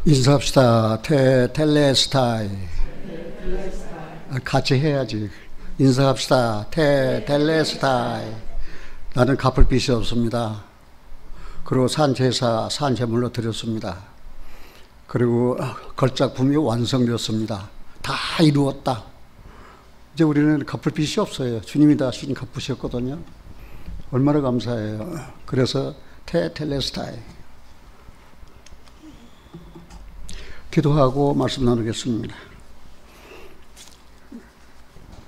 인사합시다. 텔레스타이. 같이 해야지. 인사합시다. 텔레스타이. 나는 갚을 빚이 없습니다. 그리고 산제사, 산제물로 드렸습니다. 그리고 걸작품이 완성되었습니다. 다 이루었다. 이제 우리는 갚을 빚이 없어요. 주님이 다 주님 갚으셨거든요. 얼마나 감사해요. 그래서 텔레스타이. 기도하고 말씀 나누겠습니다.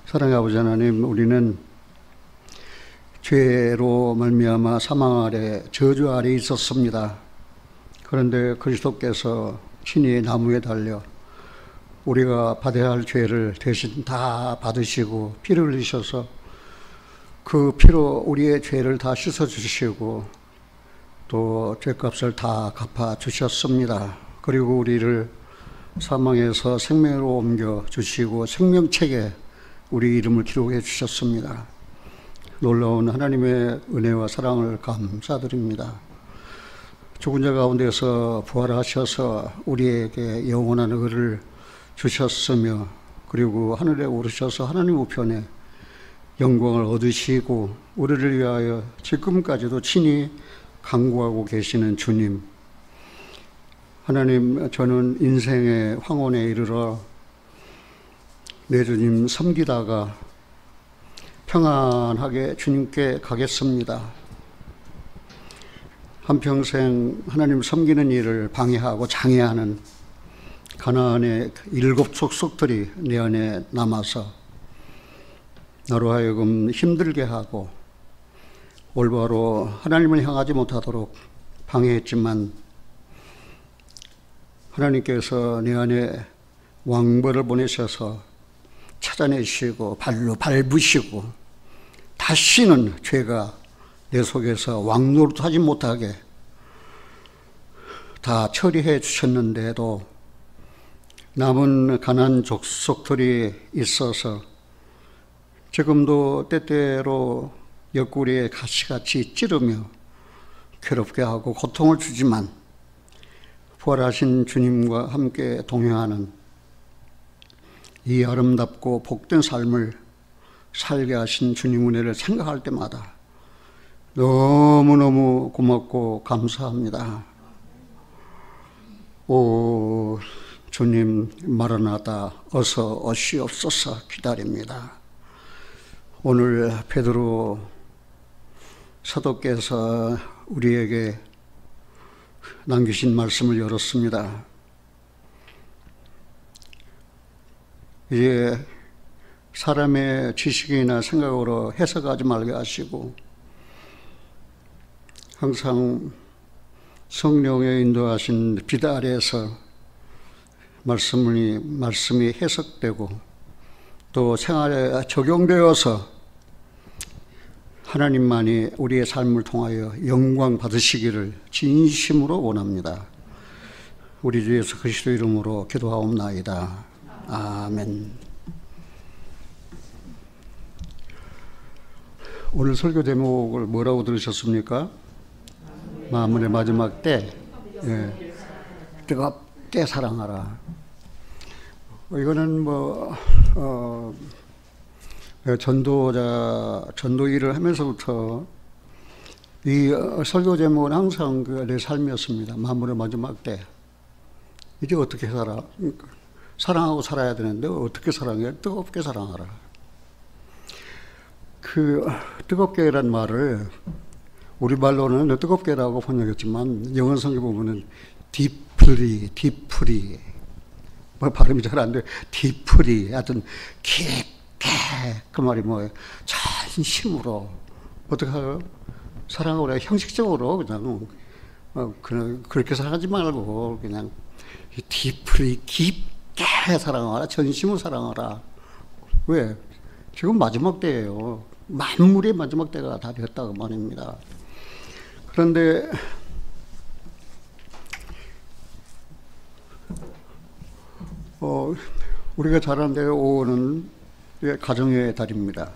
사랑의 아버지 하나님, 우리는 죄로 말미암아 사망 아래, 저주 아래 있었습니다. 그런데 그리스도께서 친히 나무에 달려 우리가 받아야 할 죄를 대신 다 받으시고 피를 흘리셔서 그 피로 우리의 죄를 다 씻어주시고 또 죄값을 다 갚아주셨습니다. 그리고 우리를 사망에서 생명으로 옮겨주시고 생명책에 우리 이름을 기록해 주셨습니다. 놀라운 하나님의 은혜와 사랑을 감사드립니다. 죽은 자 가운데서 부활하셔서 우리에게 영원한 의를 주셨으며 그리고 하늘에 오르셔서 하나님 우편에 영광을 얻으시고 우리를 위하여 지금까지도 친히 간구하고 계시는 주님, 하나님, 저는 인생의 황혼에 이르러 내 주님 섬기다가 평안하게 주님께 가겠습니다. 한평생 하나님 섬기는 일을 방해하고 장애하는 가나안의 7 족속들이 내 안에 남아서 나로 하여금 힘들게 하고 올바로 하나님을 향하지 못하도록 방해했지만 하나님께서 내 안에 왕벌을 보내셔서 찾아내시고 발로 밟으시고 다시는 죄가 내 속에서 왕노릇하지 못하게 다 처리해 주셨는데도 남은 가나안 족속들이 있어서 지금도 때때로 옆구리에 가시같이 찌르며 괴롭게 하고 고통을 주지만 부활하신 주님과 함께 동행하는 이 아름답고 복된 삶을 살게 하신 주님 은혜를 생각할 때마다 너무너무 고맙고 감사합니다. 오 주님 마라나다, 어서 오시옵소서 기다립니다. 오늘 베드로 사도께서 우리에게 남기신 말씀을 열었습니다. 이제 사람의 지식이나 생각으로 해석하지 말게 하시고 항상 성령의 인도하신 빛 아래에서 말씀이 해석되고 또 생활에 적용되어서 하나님만이 우리의 삶을 통하여 영광 받으시기를 진심으로 원합니다. 우리 주 예수 그리스도 이름으로 기도하옵나이다. 아멘. 오늘 설교 제목을 뭐라고 들으셨습니까? 만물의 마지막 때. 예. 뜨겁게 사랑하라. 이거는 전도 일을 하면서부터 이 설교 제목은 항상 내 삶이었습니다. 만물의 마지막 때. 이제 어떻게 살아? 사랑하고 살아야 되는데 어떻게 사랑해? 뜨겁게 사랑하라. 그 뜨겁게란 말을 우리말로는 뜨겁게라고 번역했지만 영어 성경 보면은 deeply 발음이 잘 안 돼. deeply 하여튼 깊게 그 말이 뭐예요? 전심으로 어떻게 하요? 사랑하고 형식적으로 그냥 그렇게 사랑하지 말고 그냥 deeply 깊게 사랑하라. 전심으로 사랑하라. 왜? 지금 마지막 때예요. 만물의 마지막 때가 다 됐다고 말입니다. 그런데 우리가 잘 아는 대로 5월은 가정의 달입니다.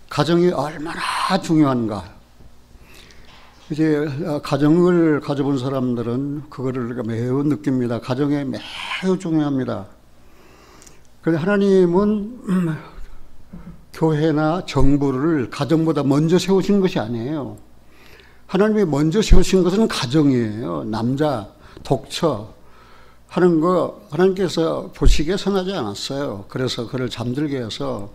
가정이 얼마나 중요한가. 이제 가정을 가져본 사람들은 그거를 매우 느낍니다. 가정이 매우 중요합니다. 그런데 하나님은 교회나 정부를 가정보다 먼저 세우신 것이 아니에요. 하나님이 먼저 세우신 것은 가정이에요. 남자, 독처 하는 거 하나님께서 보시기에 선하지 않았어요. 그래서 그를 잠들게 해서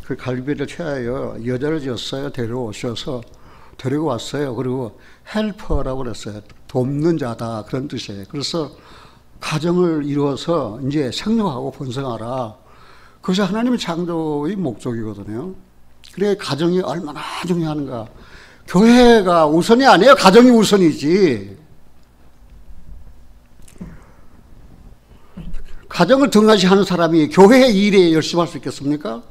그 갈비를 채하여 여자를 지었어요. 데리고 왔어요. 그리고 헬퍼라고 그랬어요. 돕는 자다 그런 뜻이에요. 그래서 가정을 이루어서 이제 생육하고 번성하라. 그것이 하나님의 창조의 목적이거든요. 그래 가정이 얼마나 중요한가. 교회가 우선이 아니에요. 가정이 우선이지. 가정을 등한시하는 사람이 교회의 일에 열심히 할 수 있겠습니까?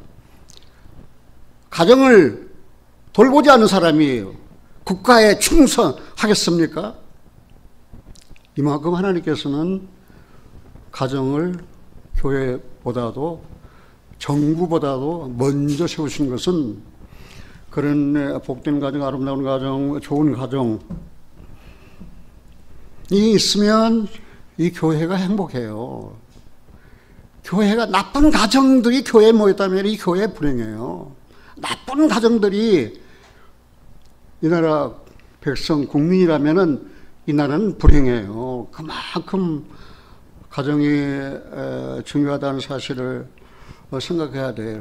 가정을 돌보지 않는 사람이 국가에 충성하겠습니까? 이만큼 하나님께서는 가정을 교회보다도 정부보다도 먼저 세우신 것은 그런 복된 가정, 아름다운 가정, 좋은 가정이 있으면 이 교회가 행복해요. 교회가 나쁜 가정들이 교회에 모였다면 이 교회 불행해요. 나쁜 가정들이 이 나라 백성, 국민이라면은 이 나라는 불행해요. 그만큼 가정이 중요하다는 사실을 생각해야 돼요.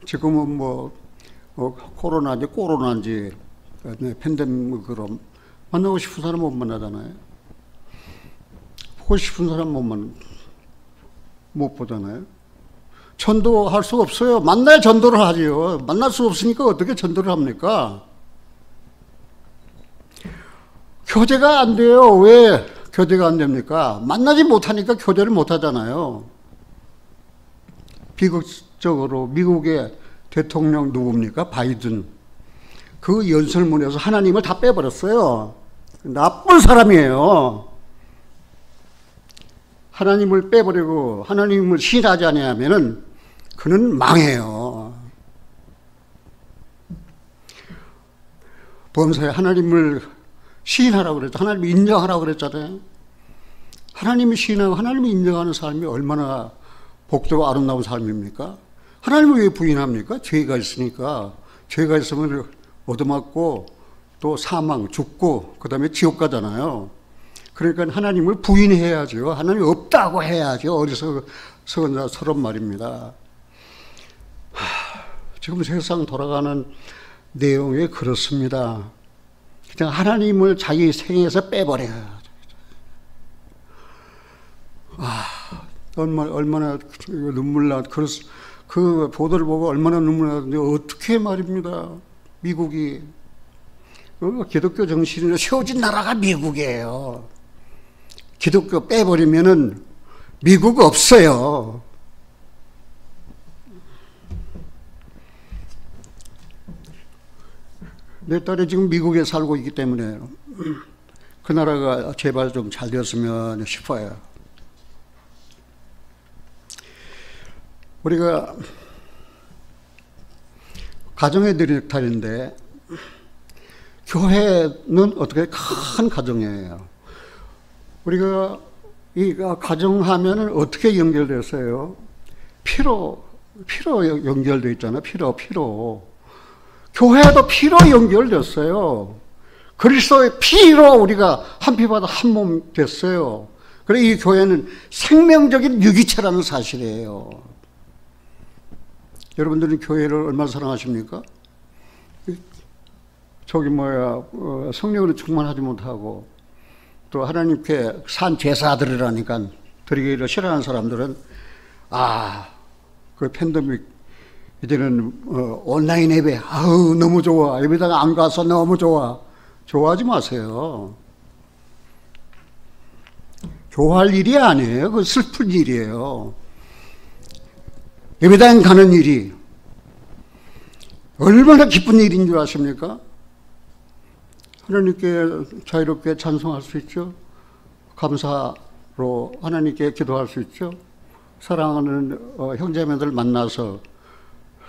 지금은 코로나인지 팬데믹으로 만나고 싶은 사람 못 만나잖아요. 보고 싶은 사람 못 보잖아요. 전도할 수 없어요. 만나야 전도를 하지요. 만날 수 없으니까 어떻게 전도를 합니까? 교제가 안 돼요. 왜 교제가 안 됩니까? 만나지 못하니까 교제를 못 하잖아요. 비극적으로 미국의 대통령 누굽니까? 바이든. 그 연설문에서 하나님을 다 빼버렸어요. 나쁜 사람이에요. 하나님을 빼버리고 하나님을 신하지 않으면은 그는 망해요. 범사에 하나님을 시인하라고 그랬죠. 하나님을 인정하라고 그랬잖아요. 하나님이 시인하고 하나님이 인정하는 삶이 얼마나 복되고 아름다운 삶입니까? 하나님을 왜 부인합니까? 죄가 있으니까. 죄가 있으면 얻어맞고 또 사망, 죽고 그 다음에 지옥 가잖아요. 그러니까 하나님을 부인해야죠. 하나님이 없다고 해야죠. 어디서 서건 말입니다. 지금 세상 돌아가는 내용이 그렇습니다. 그냥 하나님을 자기 생에서 빼버려요. 얼마나 눈물 나. 그 보도를 보고 얼마나 눈물 나는데 어떻게 말입니다. 미국이 기독교 정신으로 세워진 나라가 미국이에요. 기독교 빼버리면은 미국 없어요. 내 딸이 지금 미국에 살고 있기 때문에 그 나라가 제발 좀 잘 되었으면 싶어요. 우리가 가정의 넥타이인데 교회는 어떻게 큰 가정이에요. 우리가 이 가정하면은 어떻게 연결됐어요? 피로 연결되어 있잖아요. 피로. 교회도 피로 연결됐어요. 그리스도의 피로 우리가 한 피보다 한 몸 됐어요. 그래서 이 교회는 생명적인 유기체라는 사실이에요. 여러분들은 교회를 얼마나 사랑하십니까? 성령으로 충만하지 못하고 또 하나님께 산 제사드리라니까 드리기를 싫어하는 사람들은 그 팬데믹 이제는 온라인 예배 너무 좋아. 예배당 안 가서 너무 좋아. 좋아하지 마세요. 좋아할 일이 아니에요. 그 슬픈 일이에요. 예배당 가는 일이 얼마나 기쁜 일인 줄 아십니까? 하나님께 자유롭게 찬송할 수 있죠. 감사로 하나님께 기도할 수 있죠. 사랑하는 형제자매들 만나서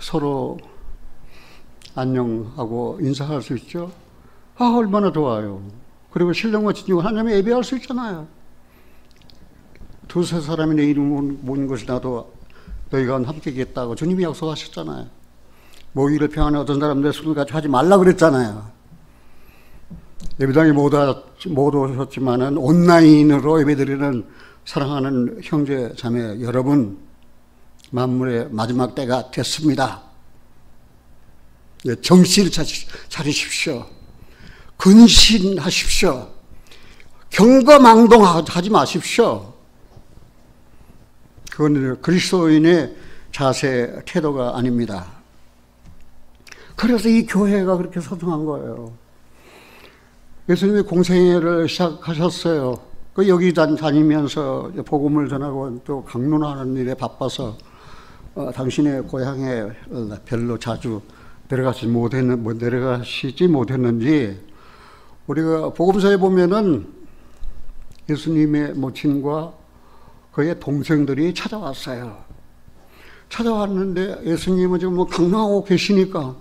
서로 안녕하고 인사할 수 있죠. 아, 얼마나 좋아요. 그리고 신령과 진정으로 하나님의 예배할 수 있잖아요. 두세 사람이 내 이름 모인 것이 나도 너희가 함께 있겠다고 주님이 약속하셨잖아요. 모이를 평안에 어떤 사람들 술을 같이 하지 말라 그랬잖아요. 예배당에 못 오셨지만은 온라인으로 예배드리는 사랑하는 형제 자매 여러분, 만물의 마지막 때가 됐습니다. 정신을 차리십시오. 근신하십시오. 경거망동하지 마십시오. 그건 그리스도인의 자세, 태도가 아닙니다. 그래서 이 교회가 그렇게 소중한 거예요. 예수님이 공생애를 시작하셨어요. 여기 다니면서 복음을 전하고 또 강론하는 일에 바빠서 당신의 고향에 별로 자주 내려가시지 못했는지, 우리가 복음서에 보면은 예수님의 모친과 그의 동생들이 찾아왔어요. 찾아왔는데 예수님은 지금 강론하고 계시니까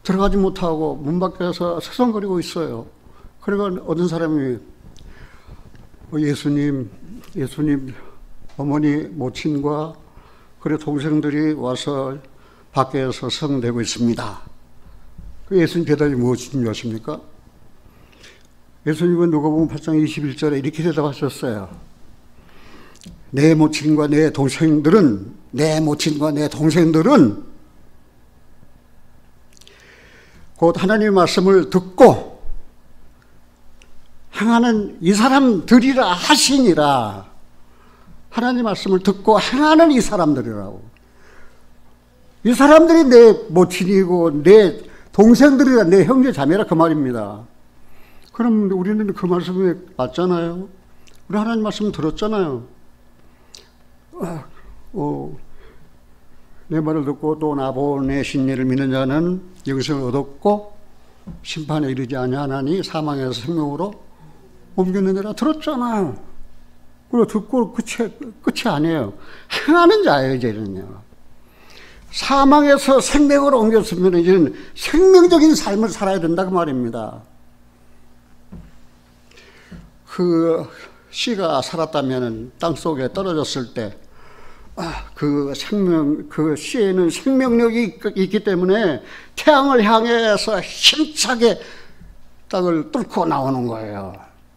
들어가지 못하고 문 밖에서 서성거리고 있어요. 그러니까 어떤 사람이 예수님 어머니 모친과 그의 동생들이 와서 밖에서 서성대고 있습니다. 그 예수님 대답이 무엇입니까? 예수님은 누가복음 8장 21절에 이렇게 대답하셨어요. 내 모친과 내 동생들은 곧 하나님의 말씀을 듣고 행하는 이 사람들이라 하시니라. 하나님의 말씀을 듣고 행하는 이 사람들이라고. 이 사람들이 내 모친이고 내 동생들이라, 내 형제 자매라, 그 말입니다. 그럼 우리는 그 말씀에 맞잖아요. 우리 하나님 말씀 들었잖아요. 내 말을 듣고 또 나 보내신 이를 믿는 자는 영생을 얻었고 심판에 이르지 아니하나니 사망에서 생명으로 옮겼느니라. 들었잖아요. 그리고 듣고 끝이 아니에요. 행하는 자예요, 이제는요. 사망에서 생명으로 옮겼으면 이제는 생명적인 삶을 살아야 된다, 그 말입니다. 그 씨가 살았다면 땅 속에 떨어졌을 때 그 씨에는 생명력이 있기 때문에 태양을 향해서 힘차게 땅을 뚫고 나오는 거예요.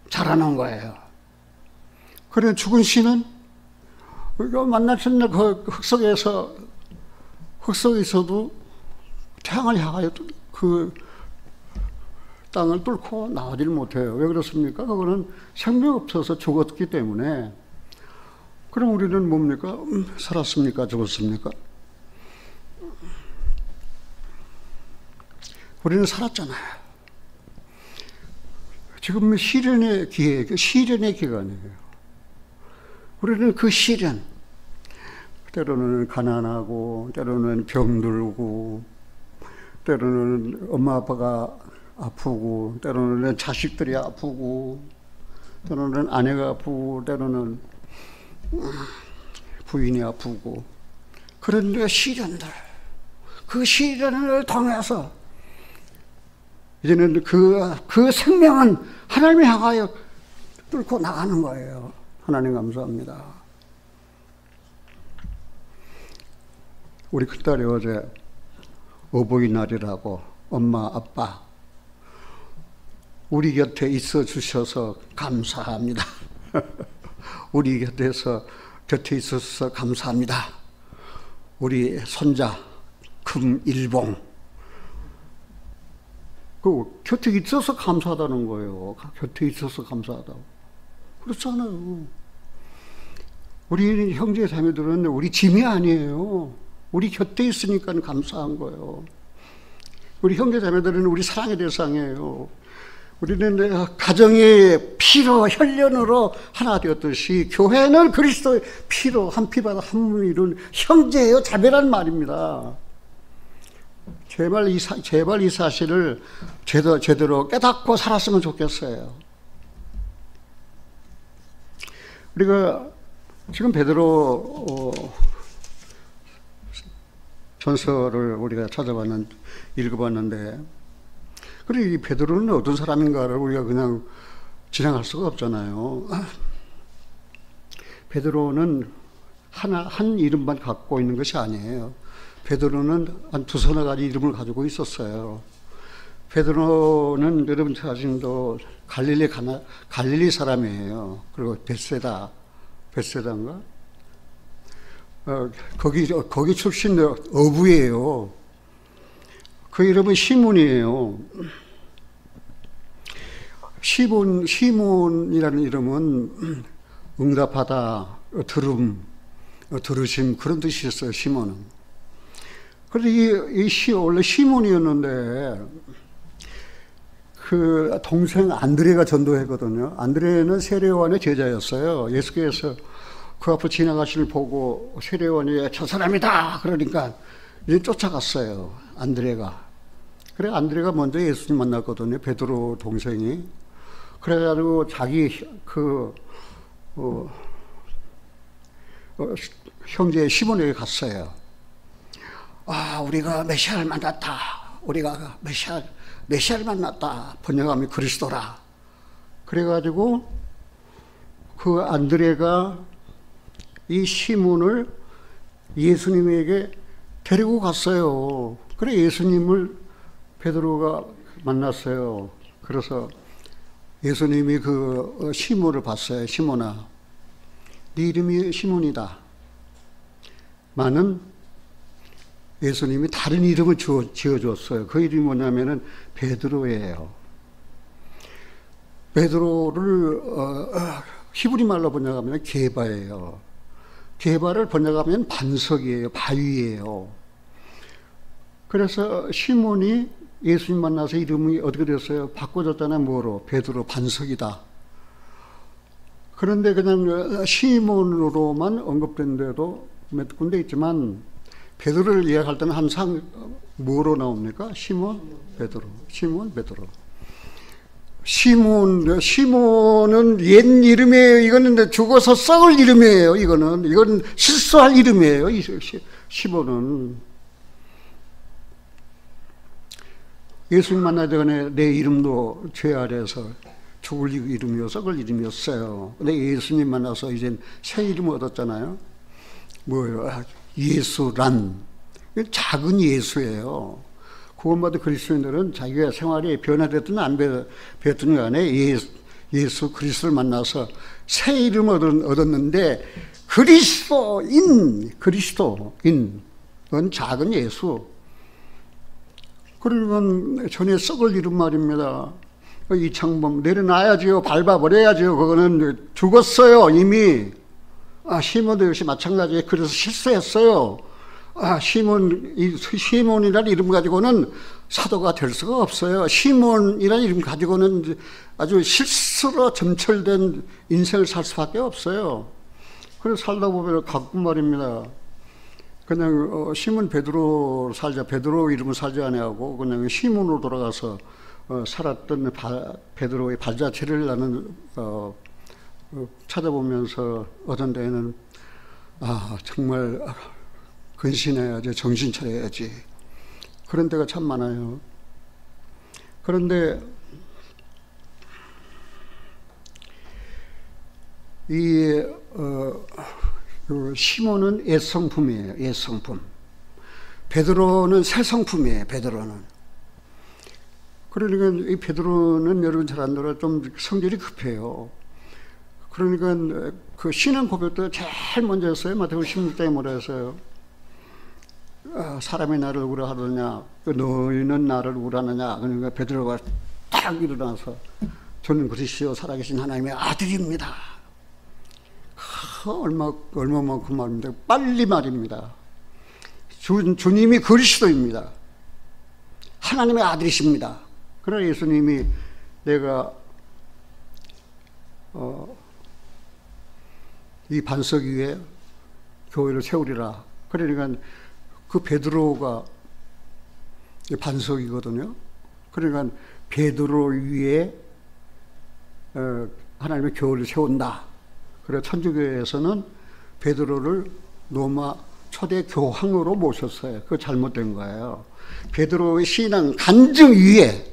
자라는 거예요. 그래 죽은 씨는 우리가 만나신 그 흙속에 있어도 태양을 향하여 그 땅을 뚫고 나오질 못해요. 왜 그렇습니까? 그거는 생명 없어서 죽었기 때문에. 그럼 우리는 뭡니까? 살았습니까? 죽었습니까? 우리는 살았잖아요. 지금 시련의 기간이에요. 우리는 그 시련, 때로는 가난하고, 때로는 병들고, 때로는 엄마 아빠가 아프고, 때로는 자식들이 아프고, 때로는 아내가 아프고, 때로는 부인이 아프고, 그런 시련들, 그 시련을 통해서 이제는 그 생명은 하나님을 향하여 뚫고 나가는 거예요. 하나님 감사합니다. 우리 큰딸이 어제 어버이날이라고 엄마 아빠 우리 곁에 있어 주셔서 감사합니다. 우리 곁에 있어서 감사합니다. 우리 손자 금일봉, 그 곁에 있어서 감사하다는 거예요. 곁에 있어서 감사하다고. 그렇잖아요. 우리 형제 자매들은 우리 짐이 아니에요. 우리 곁에 있으니까 감사한 거예요. 우리 형제 자매들은 우리 사랑의 대상이에요. 우리는 가정의 피로 혈련으로 하나 되었듯이 교회는 그리스도의 피로 한 피바다 한 몸을 이룬 형제예요. 자매란 말입니다. 제발 이 사실을 제대로 깨닫고 살았으면 좋겠어요. 우리가 지금 베드로 전서를 우리가 읽어봤는데 그리고 이 베드로는 어떤 사람인가를 우리가 그냥 지나갈 수가 없잖아요. 베드로는 한 이름만 갖고 있는 것이 아니에요. 베드로는 한 두서너 가지 이름을 가지고 있었어요. 베드로는 여러분 자신도 갈릴리 사람이에요. 그리고 벳세다인가? 거기 출신 어부예요. 그 이름은 시몬이에요. 시몬이라는 이름은 응답하다, 들으심 그런 뜻이 있어요. 시몬은. 그런데 원래 시몬이었는데 그 동생 안드레가 전도했거든요. 안드레는 세례요한의 제자였어요. 예수께서 그 앞을 지나가시를 보고 세례요한이 저 사람이다 그러니까 이제 쫓아갔어요. 안드레가. 그래 안드레가 먼저 예수님 만났거든요. 베드로 동생이. 그래가지고 자기 형제 시몬에게 갔어요. 우리가 메시아를 만났다. 우리가 메시아를 만났다. 번역하면 그리스도라. 그래가지고 그 안드레가 이 시몬을 예수님에게 데리고 갔어요. 그래 예수님을 베드로가 만났어요. 그래서 예수님이 그 시몬을 봤어요. 시몬아, 네 이름이 시몬이다. 많은 예수님이 다른 이름을 지어줬어요. 그 이름이 뭐냐면은 베드로예요. 베드로를 히브리 말로 번역하면 게바예요. 게바를 번역하면 반석이에요. 바위예요. 그래서 시몬이 예수님 만나서 이름이 어떻게 됐어요? 바꿔줬잖아요. 뭐로? 베드로, 반석이다. 그런데 그냥 시몬으로만 언급된데도 몇 군데 있지만 베드로를 이야기할 때는 항상 뭐로 나옵니까? 시몬, 베드로. 시몬, 베드로. 시몬은 옛 이름이에요. 이거는 죽어서 썩을 이름이에요. 이건 실수할 이름이에요. 시몬은. 예수님 만나기 전에 내 이름도 죄 아래에서 죽을 이름이요, 썩을 이름이었어요. 근데 예수님 만나서 이제 새 이름 얻었잖아요. 뭐예요? 예수란. 작은 예수예요. 구원받은 그리스도인들은 자기가 생활이 변화됐든 안 변했든 간에 예수 그리스도를 만나서 새 이름을 얻었는데 그리스도인은 작은 예수. 그러면 전에 썩을 이름 말입니다. 이창범 내려놔야지요. 밟아버려야지요. 그거는 죽었어요. 이미. 시몬도 역시 마찬가지예요. 그래서 실수했어요. 시몬이라는 이름 가지고는 사도가 될 수가 없어요. 시몬이라는 이름 가지고는 아주 실수로 점철된 인생을 살 수밖에 없어요. 그래서 살다 보면 가끔 말입니다. 그냥 시몬 베드로 살자, 베드로 이름을 살자 안 하고 그냥 시몬으로 돌아가서 살았던 베드로의 발자취를 나는 찾아보면서 어떤 데에는 정말 근신해야지, 정신 차려야지. 그런 데가 참 많아요. 그런데 시몬은 옛성품이에요. 옛성품. 베드로는 새성품이에요. 베드로는. 그러니까 이 베드로는 여러분 잘 안들어 좀 성질이 급해요. 그러니까 그 신앙 고백도 제일 먼저 했어요. 마태복음 16장에 뭐라 했어요? 사람이 나를 우러하느냐, 너희는 나를 우러하느냐. 그러니까 베드로가 딱 일어나서 저는 그리스도 살아계신 하나님의 아들입니다. 얼마만큼 말입니다. 빨리 말입니다. 주님이 그리스도입니다. 하나님의 아들이십니다. 그러나 예수님이 내가 이 반석 위에 교회를 세우리라. 그러니까 그 베드로가 반석이거든요. 그러니까 베드로 위에 하나님의 교회를 세운다. 그래서 천주교에서는 베드로를 로마 초대 교황으로 모셨어요. 그거 잘못된 거예요. 베드로의 신앙 간증 위에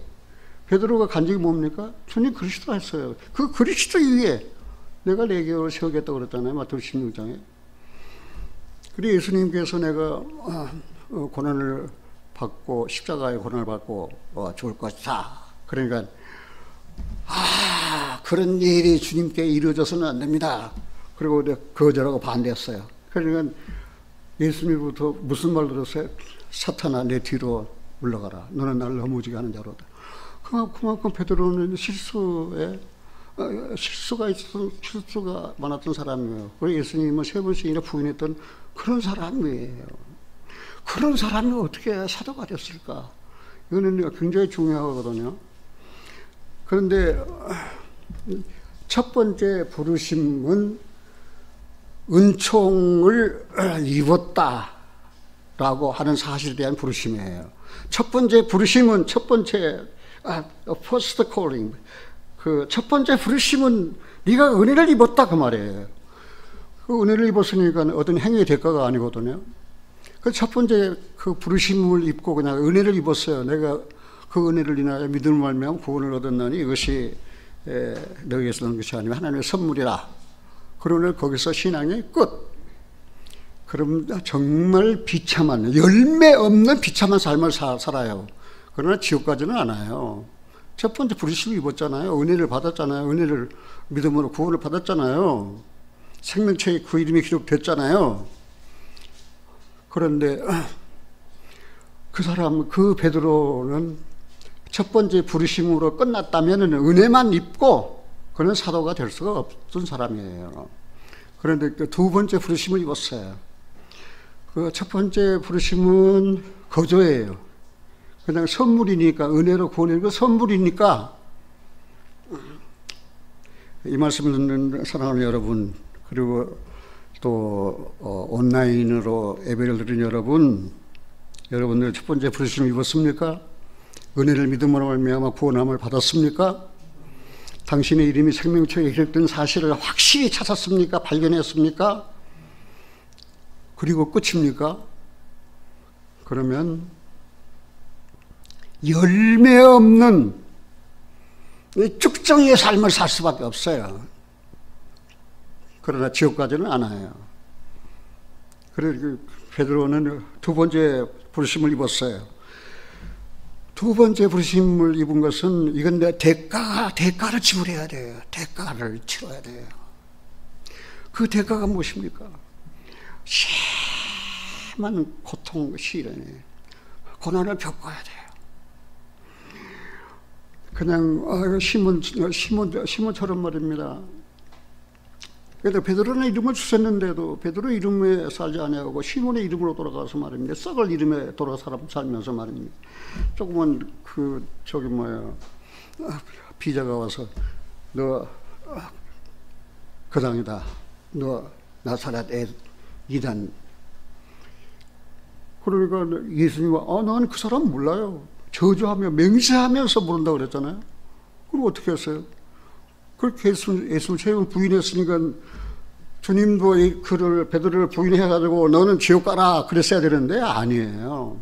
베드로가 간 적이 뭡니까? 주님 그리스도 했어요. 그 그리스도 위에 내가 내 계획을 세우겠다고 그랬잖아요. 마태복음 16장에. 그리고 예수님께서 내가 고난을 받고 십자가의 고난을 받고 죽을 것이다. 그러니까 그런 일이 주님께 이루어져서는 안 됩니다. 그리고 거절하고 반대했어요. 그러니까 예수님부터 무슨 말 들었어요? 사탄아 내 뒤로 물러가라. 너는 나를 넘어지게 하는 자로다. 그만큼 베드로는 실수가 많았던 사람이에요. 그리고 예수님은 3번씩이나 부인했던 그런 사람이에요. 그런 사람이 어떻게 사도가 됐을까? 이거는 굉장히 중요하거든요. 그런데 첫 번째 부르심은 은총을 입었다라고 하는 사실에 대한 부르심이에요. 첫 번째 부르심은 first calling. 그 첫 번째 부르심은 네가 은혜를 입었다 그 말이에요. 그 은혜를 입었으니까 어떤 행위의 대가가 아니거든요. 그 첫 번째 그 부르심을 입고 그냥 은혜를 입었어요. 내가 그 은혜를 인하여 믿음을 말미암아 구원을 얻었나니 이것이 너희에서 난 것이 아니면 하나님의 선물이라. 그러면 거기서 신앙이 끝. 그럼 정말 비참한 열매 없는 비참한 삶을 살아요. 그러나 지옥 가지는 않아요. 첫 번째 부르심을 입었잖아요. 은혜를 받았잖아요. 은혜를 믿음으로 구원을 받았잖아요. 생명책에 그 이름이 기록됐잖아요. 그런데 그 베드로는 첫 번째 부르심으로 끝났다면 은혜만 입고 그는 사도가 될 수가 없던 사람이에요. 그런데 그 두 번째 부르심을 입었어요. 그 첫 번째 부르심은 거저예요. 그냥 선물이니까, 은혜로 구원하는 거 선물이니까. 이 말씀을 듣는 사랑하는 여러분, 그리고 또 온라인으로 예배를 드린 여러분들 첫 번째 부르심을 입었습니까? 은혜를 믿음으로 말미암아 구원함을 받았습니까? 당신의 이름이 생명책에 기록된 사실을 확실히 찾았습니까? 발견했습니까? 그리고 끝입니까? 그러면 열매 없는 쭉정이의 삶을 살 수밖에 없어요. 그러나 지옥까지는 않아요. 그래서 베드로는 두 번째 부르심을 입었어요. 두 번째 부르심을 입은 것은 이건 내 대가를 지불해야 돼요. 대가를 치러야 돼요. 그 대가가 무엇입니까? 심한 고통, 시련에 고난을 겪어야 돼요. 그냥 시몬처럼 말입니다. 그래도 베드로는 이름을 주셨는데도 베드로 이름에 살지 아니하고 시몬의 이름으로 돌아가서 말입니다. 썩을 이름에 돌아 살면서 말입니다. 조금은 비자가 와서 너 그당이다. 너 나사렛 이단. 그러니까 예수님이 나는 그 사람 몰라요. 저주하며 맹세하면서 부른다고 그랬잖아요. 그럼 어떻게 했어요? 그렇게 예수를 세번 부인했으니까 주님도 베드로를 부인해가지고 너는 지옥 가라 그랬어야 되는데 아니에요.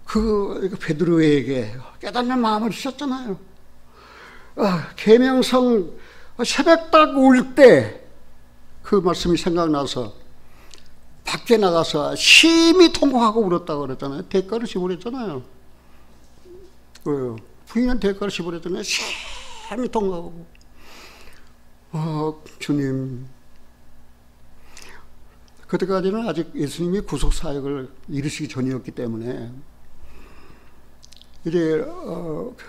그 베드로에게 깨닫는 마음을 주셨잖아요. 계명성 새벽 딱 울 때 그 말씀이 생각나서 밖에 나가서 심히 통곡하고 울었다고 그랬잖아요. 대가를 지불했잖아요. 부인한 대가를 지불했잖아요. 심히 통곡하고 주님. 그때까지는 아직 예수님이 구속사역을 이루시기 전이었기 때문에 이제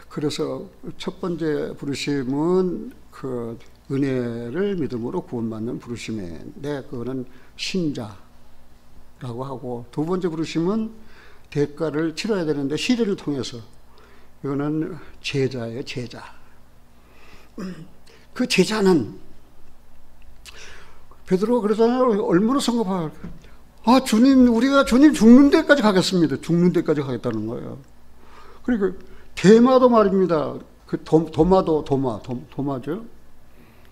그래서 첫 번째 부르심은 그 은혜를 믿음으로 구원받는 부르심인데 그거는 신자라고 하고 두 번째 부르심은 대가를 치러야 되는데 시련을 통해서 이거는 제자예요. 제자. 그 제자는 베드로가 그러잖아요. 얼마나 성급하게 주님 우리가 주님 죽는 데까지 가겠습니다. 죽는 데까지 가겠다는 거예요. 그리고 대마도 말입니다. 그 도마죠.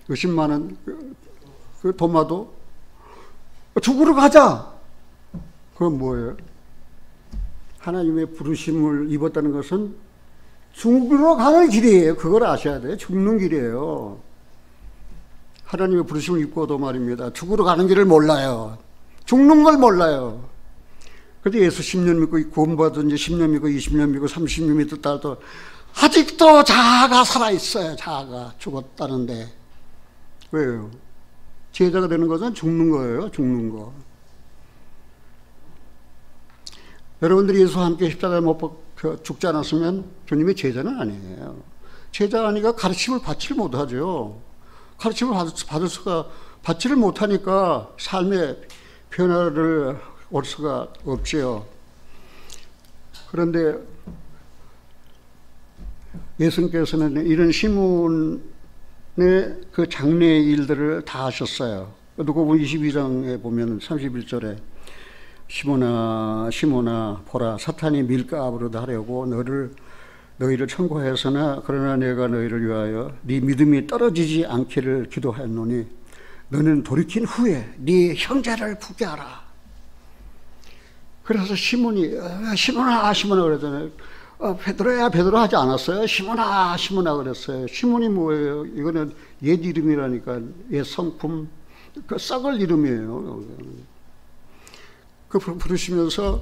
의심 많은 그 도마도 죽으러 가자. 그건 뭐예요? 하나님의 부르심을 입었다는 것은 죽으러 가는 길이에요. 그걸 아셔야 돼요. 죽는 길이에요. 하나님의 부르심을 입고도 말입니다. 죽으러 가는 길을 몰라요. 죽는 걸 몰라요. 그런데 예수 10년 믿고 구원받은 지 10년 믿고 20년 믿고 30년 믿었다도 아직도 자아가 살아있어요. 자아가 죽었다는데. 왜요? 제자가 되는 것은 죽는 거예요. 죽는 거. 여러분들이 예수와 함께 십자가에 못 죽지 않았으면 주님의 제자는 아니에요. 제자가 아니까 가르침을 받지 못하죠. 가르침을 받지를 못하니까 삶의 변화를 올 수가 없지요. 그런데 예수님께서는 이런 시몬의 그 장래의 일들을 다 하셨어요. 누가복음 22장에 보면 31절에 시몬아 시몬아 보라 사탄이 밀가부르다 하려고 너희를 청구하였으나 그러나 내가 너희를 위하여 네 믿음이 떨어지지 않기를 기도하였노니 너는 돌이킨 후에 네 형제를 부귀하라. 그래서 시몬이 시몬아 시몬아 그러잖아요. 베드로야 베드로 하지 않았어요? 시몬아 시몬아 그랬어요. 시몬이 뭐예요? 이거는 옛 이름이라니까. 옛 성품, 그 썩을 이름이에요. 그 부르시면서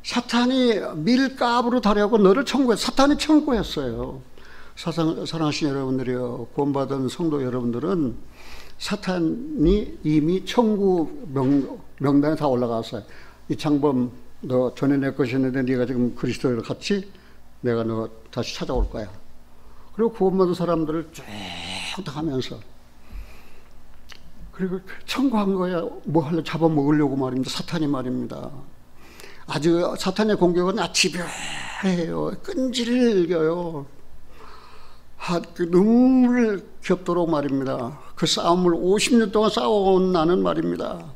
사탄이 밀가부로 다려고 너를 청구했어요. 사탄이 청구했어요. 사랑하신 여러분들이요, 구원받은 성도 여러분들은 사탄이 이미 청구 명단에 다 올라갔어요. 이창범 너 전에 내 것이었는데 네가 지금 그리스도를 같이 내가 너 다시 찾아올 거야. 그리고 구원받은 사람들을 쭉 하면서 그리고 청구한 거야. 뭐 하려 잡아먹으려고 말입니다. 사탄이 말입니다. 아주 사탄의 공격은 집요해요. 끈질겨요. 그 눈물 겹도록 말입니다. 그 싸움을 50년 동안 싸워온 나는 말입니다.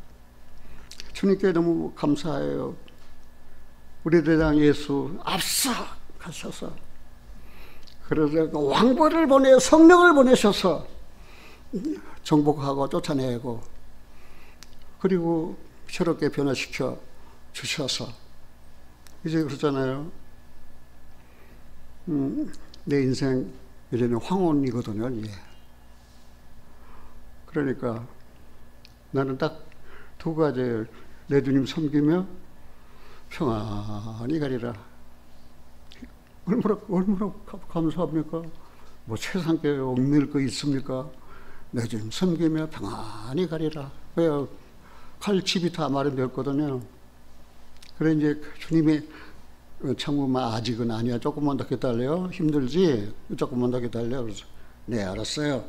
주님께 너무 감사해요. 우리 대장 예수 앞서 가셔서 그래서 왕벌을 보내 성령을 보내셔서 정복하고 쫓아내고 그리고 새롭게 변화시켜 주셔서 이제 그러잖아요. 내 인생 이제는 황혼이거든요. 예. 그러니까 나는 딱 두 가지 내 주님 섬기며 평안히 가리라. 얼마나 감사합니까? 뭐 세상에 얽매일 거 있습니까? 내 주님 섬기며 평안히 가리라. 왜요? 갈 집이 다 마련되었거든요. 그래 이제 주님이 참고만 아직은 아니야. 조금만 더 기다려. 힘들지? 조금만 더 기다려. 그래서 네 알았어요.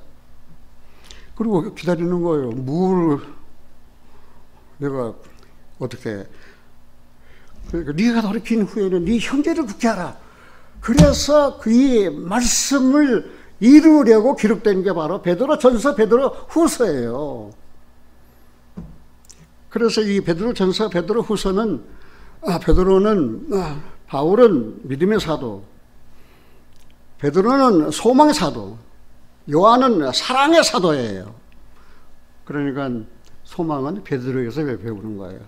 그리고 기다리는 거예요. 뭘 내가 어떻게 그러니까 네가 돌이킨 후에는 네 형제를 구케하라. 그래서 그의 말씀을 이루려고 기록된 게 바로 베드로전서 베드로후서예요. 그래서 이 베드로전서 베드로후서는 베드로는 바울은 믿음의 사도, 베드로는 소망의 사도, 요한은 사랑의 사도예요. 그러니까 소망은 베드로에서 배우는 거예요.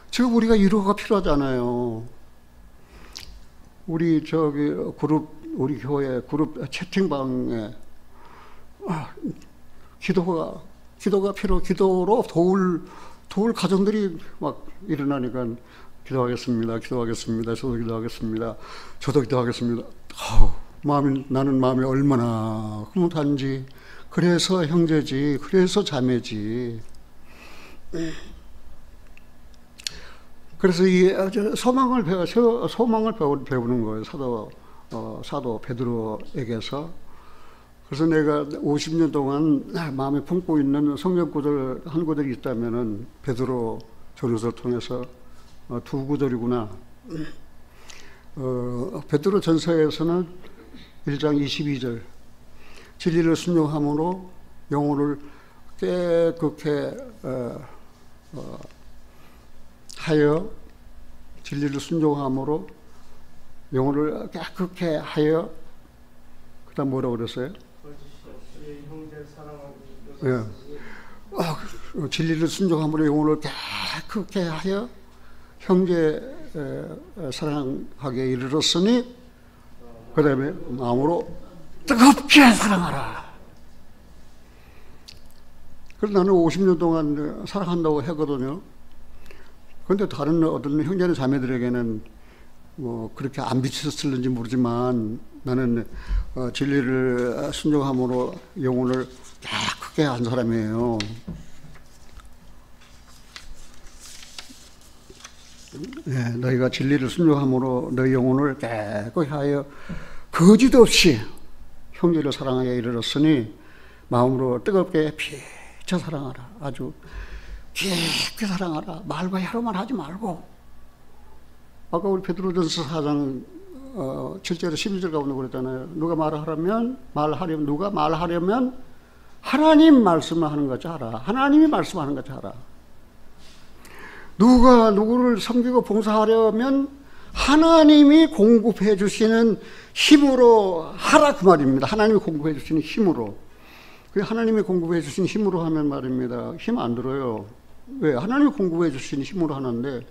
지금 우리가 위로가 필요하잖아요. 우리 우리 교회 그룹 채팅방에 기도가 기도로 도울 가정들이 막 일어나니까 기도하겠습니다. 저도 기도하겠습니다. 저도 기도하겠습니다. 나는 마음이 얼마나 흐뭇한지. 그래서 형제지, 그래서 자매지. 그래서 이 소망을 배우는 거예요. 사도 베드로에게서. 그래서 내가 50년 동안 마음에 품고 있는 성경 구절 한 구절이 있다면은 베드로 전서를 통해서 두 구절이구나. 베드로 전서에서는 1장 22절 진리를 순종함으로 영혼을 깨끗게 하여 진리를 순종함으로 영혼을 깨끗게 하여 그다음 뭐라고 그랬어요? 예. 진리를 순종함으로 영혼을 깨끗게 하여 형제 사랑하게 이르렀으니 그 다음에 마음으로 뜨겁게 사랑하라. 그래서 나는 50년 동안 사랑한다고 했거든요. 그런데 다른 어떤 형제나 자매들에게는 뭐 그렇게 안 비쳤을는지 모르지만 나는 진리를 순종함으로 영혼을 깨끗하게 한 사람이에요. 네, 너희가 진리를 순종함으로 너희 영혼을 깨끗하게 하여 거짓 없이 형제를 사랑하여 이르렀으니 마음으로 뜨겁게 피쳐 사랑하라. 아주 깊게 사랑하라. 말과 혀로만 하지 말고. 아까 우리 베드로전서 4장 7절에 11절 가보는 그랬잖아요. 누가 말하려면 누가 말하려면 하나님 말씀을 하는 것이 하라. 하나님이 말씀하는 것이 하라. 누가 누구를 섬기고 봉사하려면 하나님이 공급해 주시는 힘으로 하라 그 말입니다. 하나님이 공급해 주시는 힘으로. 그 하나님이 공급해 주신 힘으로 하면 말입니다. 힘 안 들어요. 왜? 하나님이 공급해 주신 힘으로 하는데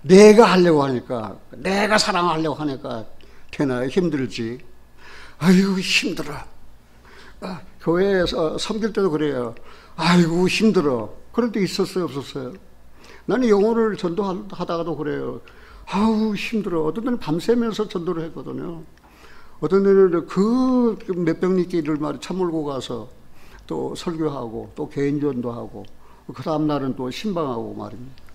내가 하려고 하니까, 내가 사랑하려고 하니까 되나요? 힘들지. 아이고 힘들어. 교회에서 섬길 때도 그래요. 아이고 힘들어. 그럴 때 있었어요, 없었어요? 나는 영혼을 전도하다가도 그래요. 아우 힘들어. 어떤 데는 밤새면서 전도를 했거든요. 어떤 데는 그 몇백리길을 차 몰고 가서 또 설교하고 또 개인전도 하고 그 다음 날은 또 신방하고 말입니다.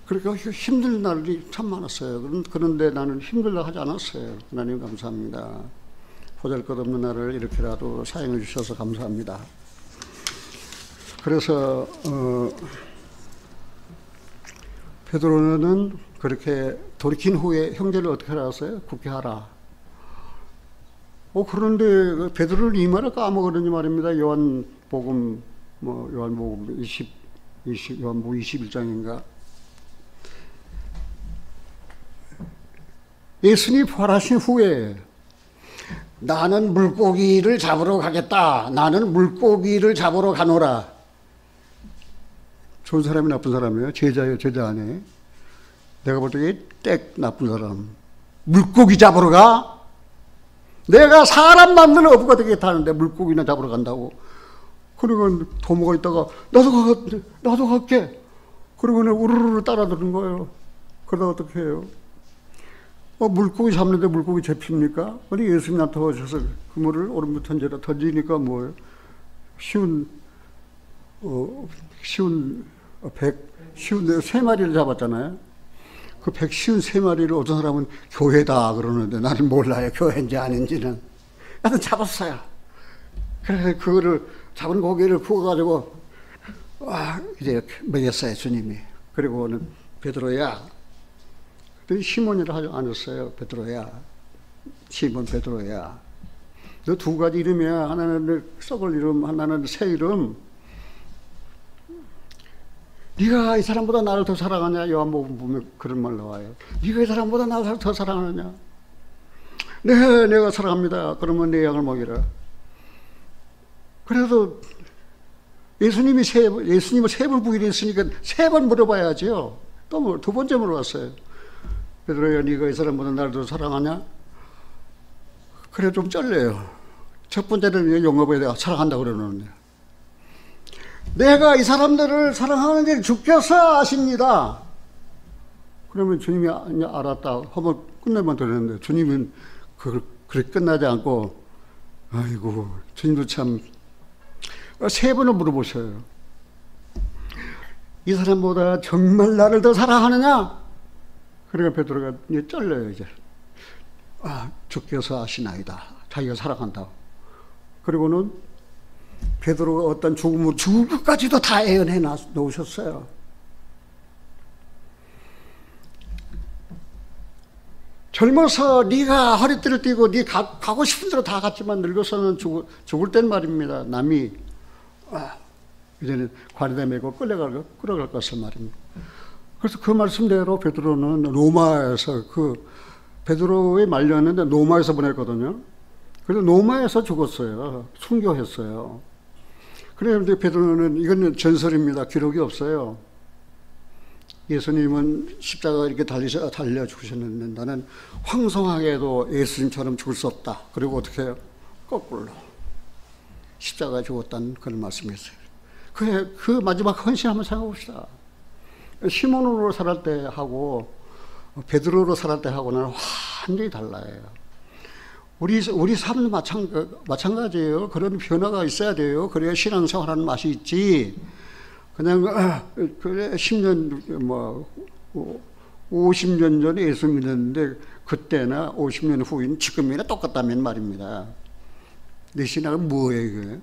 그러니까 힘든 날이 참 많았어요. 그런데 나는 힘들다 하지 않았어요. 하나님 감사합니다. 보잘것없는 날을 이렇게라도 사용해 주셔서 감사합니다. 그래서 베드로는 그렇게 돌이킨 후에 형제를 어떻게 하라고요? 굳게 하라. 그런데 베드로는 이 말을 까먹었는지 말입니다. 요한복음 21장인가. 예수님이 부활하신 후에 나는 물고기를 잡으러 가겠다. 나는 물고기를 잡으러 가노라. 좋은 사람이 나쁜 사람이에요? 제자예요, 제자 아니에요? 내가 볼 때 땡 나쁜 사람. 물고기 잡으러 가? 내가 사람 만드는 어부가 되겠다는데 물고기나 잡으러 간다고. 그러고 도모가 있다가 나도 갈게. 그러고는 우르르 따라드는 거예요. 그러다 어떻게 해요? 물고기 잡는데 물고기 잡힙니까? 아니 예수님 나타나셔서 그물을 오른부터 이제 던지니까 뭐예요? 쉬운 세 마리를 잡았잖아요. 그 153마리를 어떤 사람은 교회다 그러는데 나는 몰라요. 교회인지 아닌지는. 나도 잡았어요. 그래서 그거를 잡은 고기를 구워가지고 이제 먹였어요, 주님이. 그리고는 베드로야. 시몬이라 하지 않았어요. 베드로야. 시몬 베드로야. 너 두 가지 이름이야. 하나는 썩을 이름, 하나는 새 이름. 네가 이 사람보다 나를 더 사랑하냐? 요한복음 보면 그런 말 나와요. 네가 이 사람보다 나를 더 사랑하느냐? 네, 내가 사랑합니다. 그러면 내 양을 먹이라. 그래도 예수님은 세 번 부인했으니까 세 번 물어봐야죠. 또 두 번째 물어봤어요. 베드로야, 네가 이 사람보다 나를 더 사랑하냐? 그래 좀 쩔려요. 첫 번째는 영업에 내가 사랑한다 그러는데. 내가 이 사람들을 사랑하는지 주께서 아십니다. 그러면 주님이 알았다 하면 끝내면 되는데 주님은 그렇게 끝나지 않고 아이고 주님도 참 세 번을 물어보셔요. 이 사람보다 정말 나를 더 사랑하느냐? 그러니까 베드로가 이제 쩔려요. 이제 주께서 아시나이다. 자기가 사랑한다. 그리고는 베드로가 어떤 죽을 것까지도 다 예언해 놓으셨어요. 젊어서 네가 허리띠를 띠고 네 가고 싶은 대로 다 갔지만 늙어서는 죽을 땐 말입니다. 남이 이제는 관에다 메고 끌어갈 것을 말입니다. 그래서 그 말씀대로 베드로는 로마에서 베드로의 말렸는데 로마에서 보냈거든요. 그래서 로마에서 죽었어요. 순교했어요. 그런데 베드로는 이거는 전설입니다. 기록이 없어요. 예수님은 십자가 이렇게 달려 죽으셨는데 나는 황송하게도 예수님처럼 죽을 수 없다. 그리고 어떻게 해요? 거꾸로 십자가에 죽었다는 그런 말씀이었어요. 그 마지막 헌신 한번 생각해 봅시다. 시몬으로 살할 때 하고 베드로로 살할 때 하고는 완전히 달라요. 우리 삶도 마찬가지예요. 그런 변화가 있어야 돼요. 그래야 신앙생활하는 맛이 있지. 그냥 그래 10년 50년 전에 예수 믿었는데 그때나 50년 후인 지금이나 똑같다면 말입니다. 내 신앙은 뭐예요, 이게?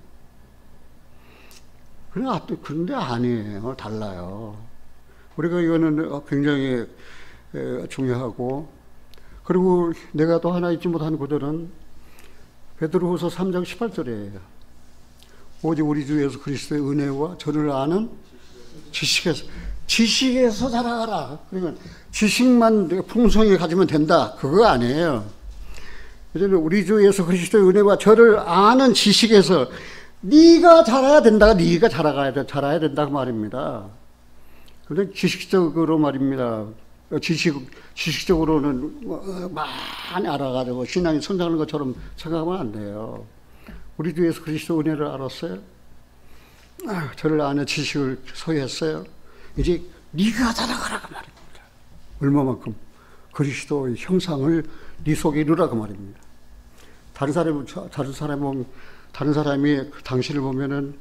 그런데 아니에요. 달라요. 우리가 이거는 굉장히 중요하고, 그리고 내가 또 하나 잊지 못하는 구절은 베드로후서 3장 18절이에요. 오직 우리 주 예수 그리스도의 은혜와 저를 아는 지식에서 자라가라. 그러니까 지식만 풍성히 가지면 된다. 그거 아니에요. 우리 주 예수 그리스도의 은혜와 저를 아는 지식에서 네가 자라야 된다. 네가 자라야 된다 그 말입니다. 그런데 지식적으로 말입니다. 지식적으로는 많이 알아가지고 신앙이 성장하는 것처럼 생각하면 안 돼요. 우리 주 예수 그리스도 은혜를 알았어요. 저를 아는 지식을 소유했어요. 이제 네가 자라가라 그 말입니다. 얼마만큼 그리스도의 형상을 네 속에 이루라 그 말입니다. 다른 사람이 당신을 보면은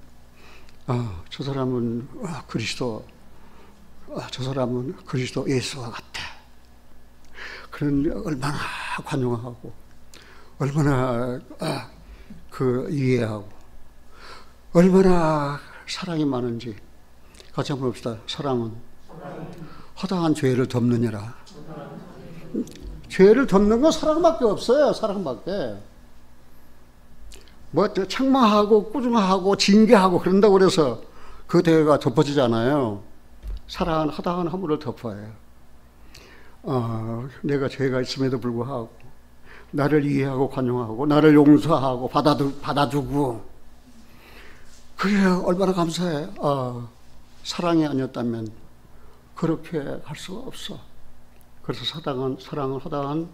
저 사람은 그리스도 예수와 같아. 그런 얼마나 관용하고 얼마나 이해하고 얼마나 사랑이 많은지 같이 한번 봅시다. 사랑은 허다한 죄를 덮느니라. 죄를 덮는 건 사랑밖에 없어요. 사랑밖에. 책망하고 꾸중하고 징계하고 그런다고 그래서 그 대가 덮어지잖아요. 사랑은 허다한 허물을 덮어요. 내가 죄가 있음에도 불구하고 나를 이해하고 관용하고 나를 용서하고 받아주고 그래 얼마나 감사해. 사랑이 아니었다면 그렇게 할 수가 없어. 그래서 사랑은 허다한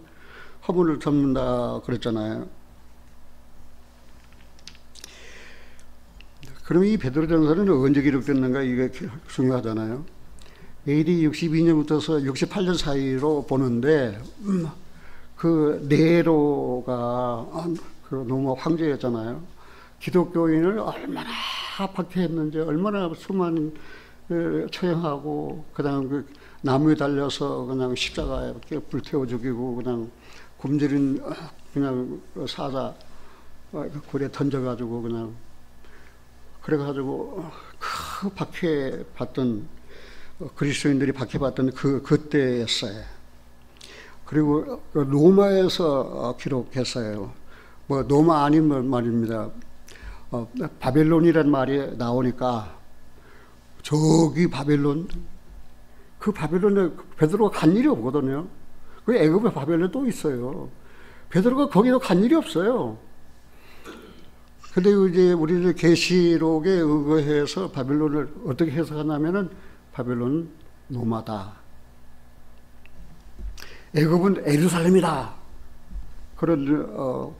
허물을 덮는다 그랬잖아요. 그럼 이 베드로전서는 언제 기록됐는가 이게 중요하잖아요. AD 62년부터 68년 사이로 보는데 그 네로가 그 로마 황제였잖아요. 기독교인을 얼마나 박해했는지, 얼마나 수많은 처형하고 그다음 그 나무에 달려서 그냥 십자가에 불태워 죽이고 그냥 굶주린 그냥 사자 굴에 던져가지고 그냥 그래가지고 그 박해받던 그리스도인들이 박해받던 그때였어요. 그리고 로마에서 기록했어요. 로마 아닌 말입니다. 바벨론이라는 말이 나오니까 저기 바벨론, 그 바벨론에 베드로가 간 일이 없거든요. 그 애굽에 바벨론 또 있어요. 베드로가 거기도 간 일이 없어요. 근데 이제 우리는 계시록에 의거해서 바벨론을 어떻게 해석하냐면은 바벨론은 로마다. 애굽은 예루살렘이다. 그런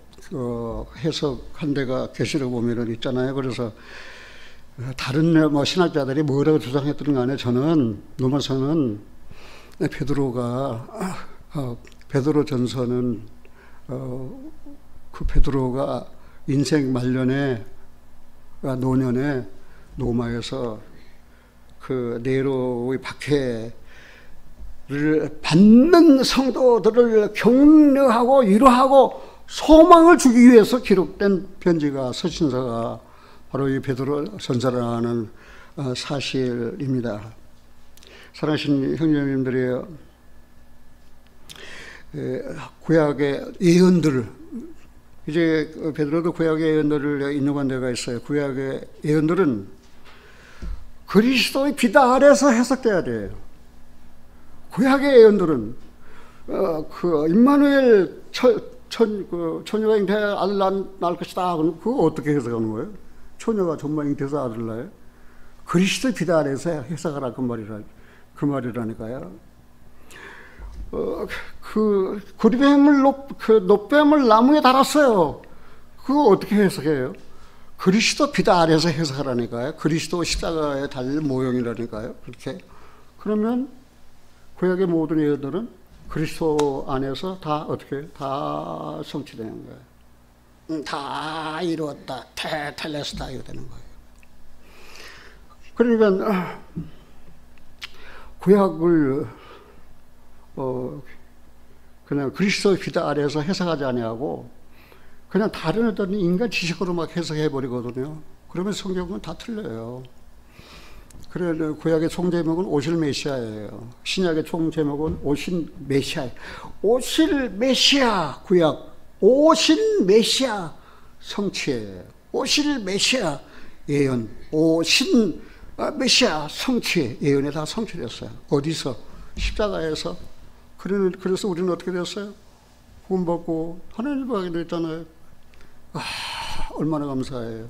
해석한 데가 계시록 보면은 있잖아요. 그래서 다른 신학자들이 뭐라고 주장했든 간에 저는 로마서는 베드로 전서는 그 베드로가 인생 말년에 노년에 로마에서 그 네로의 박해를 받는 성도들을 격려하고 위로하고 소망을 주기 위해서 기록된 편지가 서신서가 바로 이 베드로 전서라는 사실입니다. 사랑하신 형제님들이 구약의 예언들, 이제 베드로도 구약의 예언들을 인용한 데가 있어요. 구약의 예언들은 그리스도의 비다 아래서 해석돼야 돼요. 구약의 예언들은 그 임마누엘 처녀가 잉태하여 아들 낳을 것이다. 그거 어떻게 해석하는 거예요? 처녀가 정말 잉태해서 아들 낳아요? 그리스도의 비다 아래서 해석하라 그 말이라. 그 말이라니까요. 그 구리뱀을 높뱀을 나무에 달았어요. 그거 어떻게 해석해요? 그리스도 비다 아래서 해석하라니까요. 그리스도 십자가에 달릴 모형이라니까요. 그렇게. 그러면 구약의 모든 예언들은 그리스도 안에서 다 어떻게 다 성취되는 거예요. 다 이루었다. 테텔레스다 이거 되는 거예요. 그러니까 구약을 그냥 그리스도의 비다 아래에서 해석하지 아니하고 그냥 다른 어떤 인간 지식으로 막 해석해 버리거든요. 그러면 성경은 다 틀려요. 그래 구약의 총 제목은 오실 메시아예요. 신약의 총 제목은 오신 메시아. 오실 메시아 구약 오신 메시아 성취예요. 오실 메시아 예언 오신 메시아 성취 예언에 다 성취됐어요. 어디서? 십자가에서. 그래서 우리는 어떻게 됐어요? 구원받고 하나님 하게 됐잖아요. 얼마나 감사해요.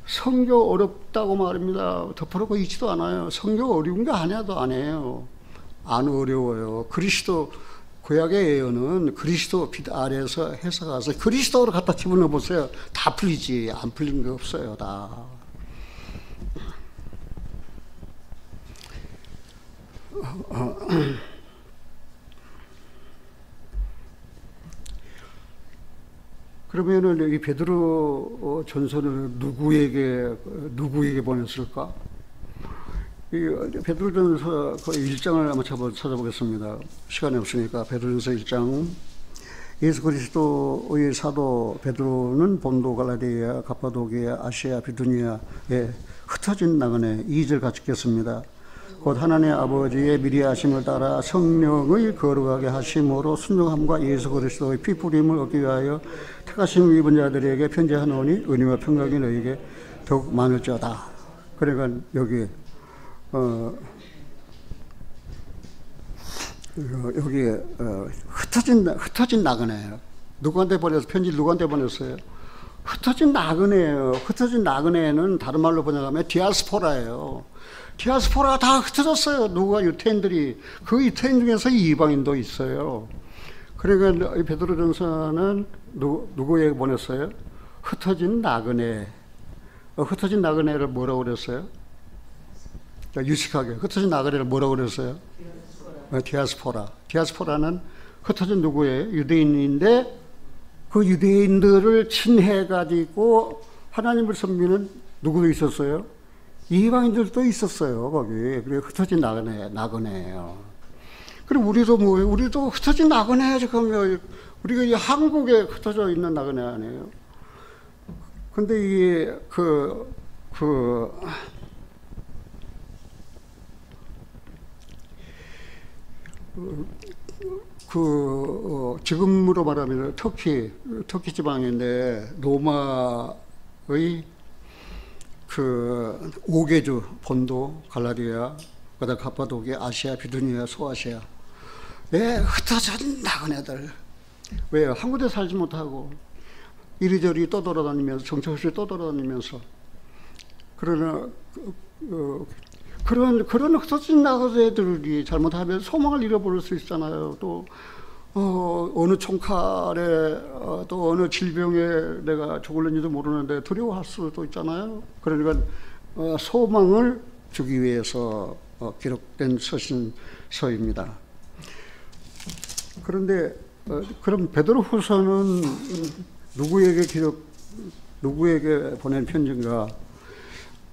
성경 어렵다고 말입니다. 덮어놓고 있지도 않아요. 성경 어려운 게 하나도 아니에요. 안 어려워요. 그리스도 구약의 예언은 그리스도 빛 아래에서 해석해서 그리스도로 갖다 집어넣어 보세요. 다 풀리지. 안 풀린 게 없어요. 다. 그러면은 이 베드로 전서를 누구에게 보냈을까? 이 베드로 전서 그 1장을 한번 찾아보겠습니다. 시간이 없으니까 베드로 전서 1장. 예수 그리스도의 사도 베드로는 본도 갈라디아 갑바도기아 아시아 비두니아에 흩어진 나그네 2절 같이 읽겠습니다. 곧 하나님의 아버지의 미리 하심을 따라 성령의 거룩하게 하심으로 순종함과 예수 그리스도의 피 뿌림을 얻기 위하여 택하심 입은 자들에게 편지하노니 은혜와 평강이 너에게 더욱 많을지어다. 그러니까 여기 흩어진 나그네예요. 누구한테 보내서 편지를 누구한테 보냈어요? 흩어진 나그네예요. 흩어진 나그네는 다른 말로 번역하면 디아스포라예요. 디아스포라가 다 흩어졌어요. 누가 유태인들이 그 유태인 중에서 이방인도 있어요. 그러니까 베드로전서는 누구에게 보냈어요? 흩어진 나그네. 흩어진 나그네를 뭐라고 그랬어요? 유식하게 흩어진 나그네를 뭐라고 그랬어요? 디아스포라. 디아스포라는 흩어진 누구예요? 유대인인데 그 유대인들을 친해가지고 하나님을 섬기는 누구도 있었어요? 이방인들도 있었어요, 거기. 그래, 흩어진 나그네예요. 그럼 우리도 뭐예요? 우리도 흩어진 나그네, 지금. 우리가 이 한국에 흩어져 있는 나그네 아니에요? 근데 이게, 지금으로 말하면 터키 지방인데, 로마의 5개주 본도 갈라디아 그다음 갑바도기아 아시아 비두니아 소아시아 흩어진 나그네들 왜요? 한 군데 살지 못하고 이리저리 떠돌아다니면서 정처없이 떠돌아다니면서 그러나 그런 흩어진 나그네들이 잘못하면 소망을 잃어버릴 수 있잖아요. 또 어느 총칼에 또 어느 질병에 내가 죽을는지도 모르는데 두려워할 수도 있잖아요. 그러니까 소망을 주기 위해서 기록된 서신서입니다. 그런데 그럼 베드로후서는 누구에게 보낸 편지인가?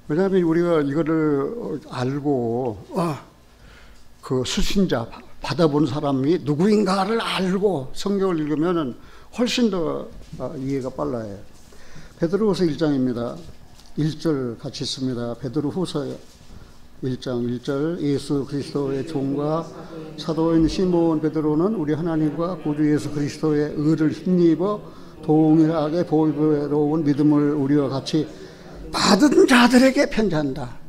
왜냐하면 우리가 이거를 알고 그 수신자 받아본 사람이 누구인가를 알고 성경을 읽으면 훨씬 더 이해가 빨라요. 베드로후서 1장입니다. 1절 같이 있습니다. 베드로후서 1장 1절 예수 그리스도의 종과 사도인 시몬 베드로는 우리 하나님과 구주 예수 그리스도의 의를 힘입어 동일하게 보배로운 믿음을 우리와 같이 받은 자들에게 편지한다.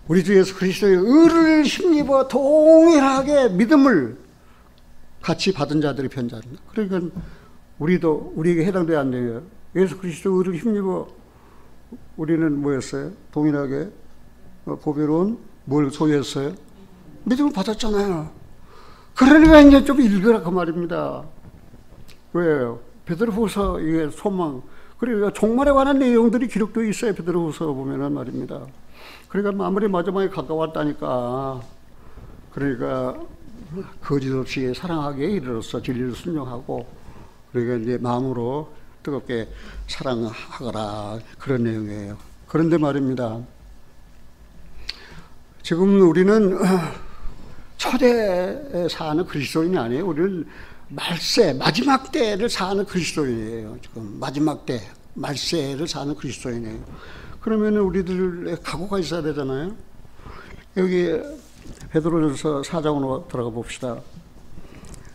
우리 주 예수 그리스도의 의를 힘입어 동일하게 믿음을 같이 받은 자들이 편지한다. 그러니까 우리에게 해당돼야 안 돼요. 예수 그리스도의 의를 힘입어 우리는 뭐였어요? 동일하게 보배로운 뭘 소유했어요? 믿음을 받았잖아요. 그러니까 이제 좀 읽으라 그 말입니다. 왜요? 베드로후서 이게 소망. 그러니까 종말에 관한 내용들이 기록되어 있어요. 베드로후서 보면은 말입니다. 그러니까 아무리 마지막에 가까웠다니까. 그러니까 거짓 없이 사랑하기에 이르러서 진리를 순종하고, 그러니까 이제 마음으로 뜨겁게 사랑하거라, 그런 내용이에요. 그런데 말입니다. 지금 우리는 초대에 사는 그리스도인이 아니에요. 우리는 말세, 마지막 때를 사는 그리스도인이에요. 지금 마지막 때, 말세를 사는 그리스도인이에요. 그러면 우리들의 각오가 있어야 되잖아요. 여기 베드로전서 4장으로 들어가 봅시다.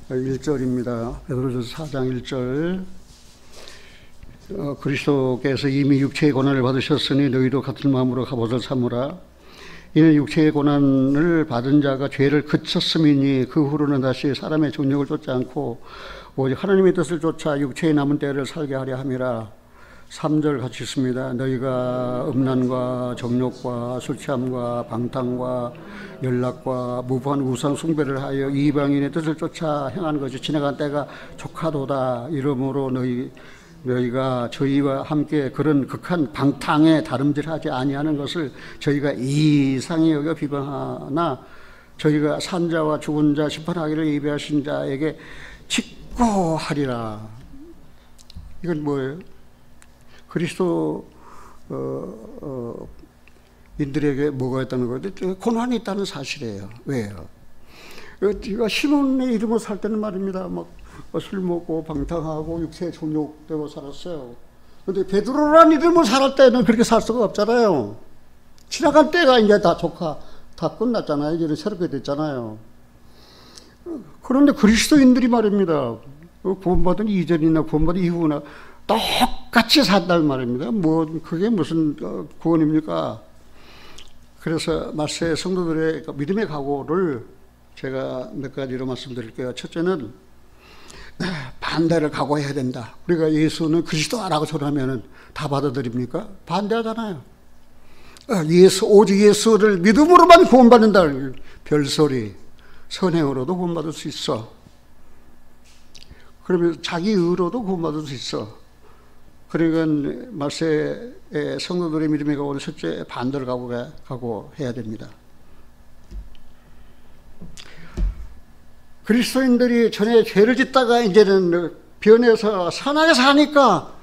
1절입니다. 베드로전서 4장 1절. 그리스도께서 이미 육체의 고난을 받으셨으니 너희도 같은 마음으로 갑옷을 삼으라. 이는 육체의 고난을 받은 자가 죄를 그쳤음이니 그 후로는 다시 사람의 정욕을 쫓지 않고 오직 하나님의 뜻을 쫓아 육체의 남은 때를 살게 하려 함이라. 3절 같이 있습니다. 너희가 음란과 정욕과 술취함과 방탕과 연락과 무부한 우상 숭배를 하여 이방인의 뜻을 쫓아 행하는 것이 지나간 때가 족하도다. 이러므로 너희가 저희와 함께 그런 극한 방탕에 다름질하지 아니하는 것을 저희가 이상히 여겨 비방하나 저희가 산자와 죽은 자 심판하기를 예비하신 자에게 직고하리라. 이건 뭐예요? 그리스도 인들에게 뭐가 있다는 거예요? 고난이 있다는 사실이에요. 왜요? 제가 시몬의 이름으로 살 때는 말입니다. 막 술 먹고 방탕하고 육체에 종욕되고 살았어요. 근데 베드로라는 이름으로 살 때는 그렇게 살 수가 없잖아요. 지나간 때가 이제 다 다 끝났잖아요. 이제 새롭게 됐잖아요. 그런데 그리스도인들이 말입니다. 구원받은 이전이나 구원받은 이후나 똑같이 산다는 말입니다. 뭐 그게 무슨 구원입니까? 그래서 말세 성도들의 믿음의 각오를 제가 몇 가지로 말씀드릴게요. 첫째는 반대를 각오해야 된다. 우리가 예수는 그리스도라고 전하면은 다 받아들입니까? 반대하잖아요. 오직 예수를 믿음으로만 구원받는다. 별소리. 선행으로도 구원받을 수 있어. 그러면 자기 의로도 구원받을 수 있어. 그러니까 말세의 성도들의 믿음의 각오는 첫째 반대를 각오해야 됩니다. 그리스도인들이 전에 죄를 짓다가 이제는 변해서 선하게 사니까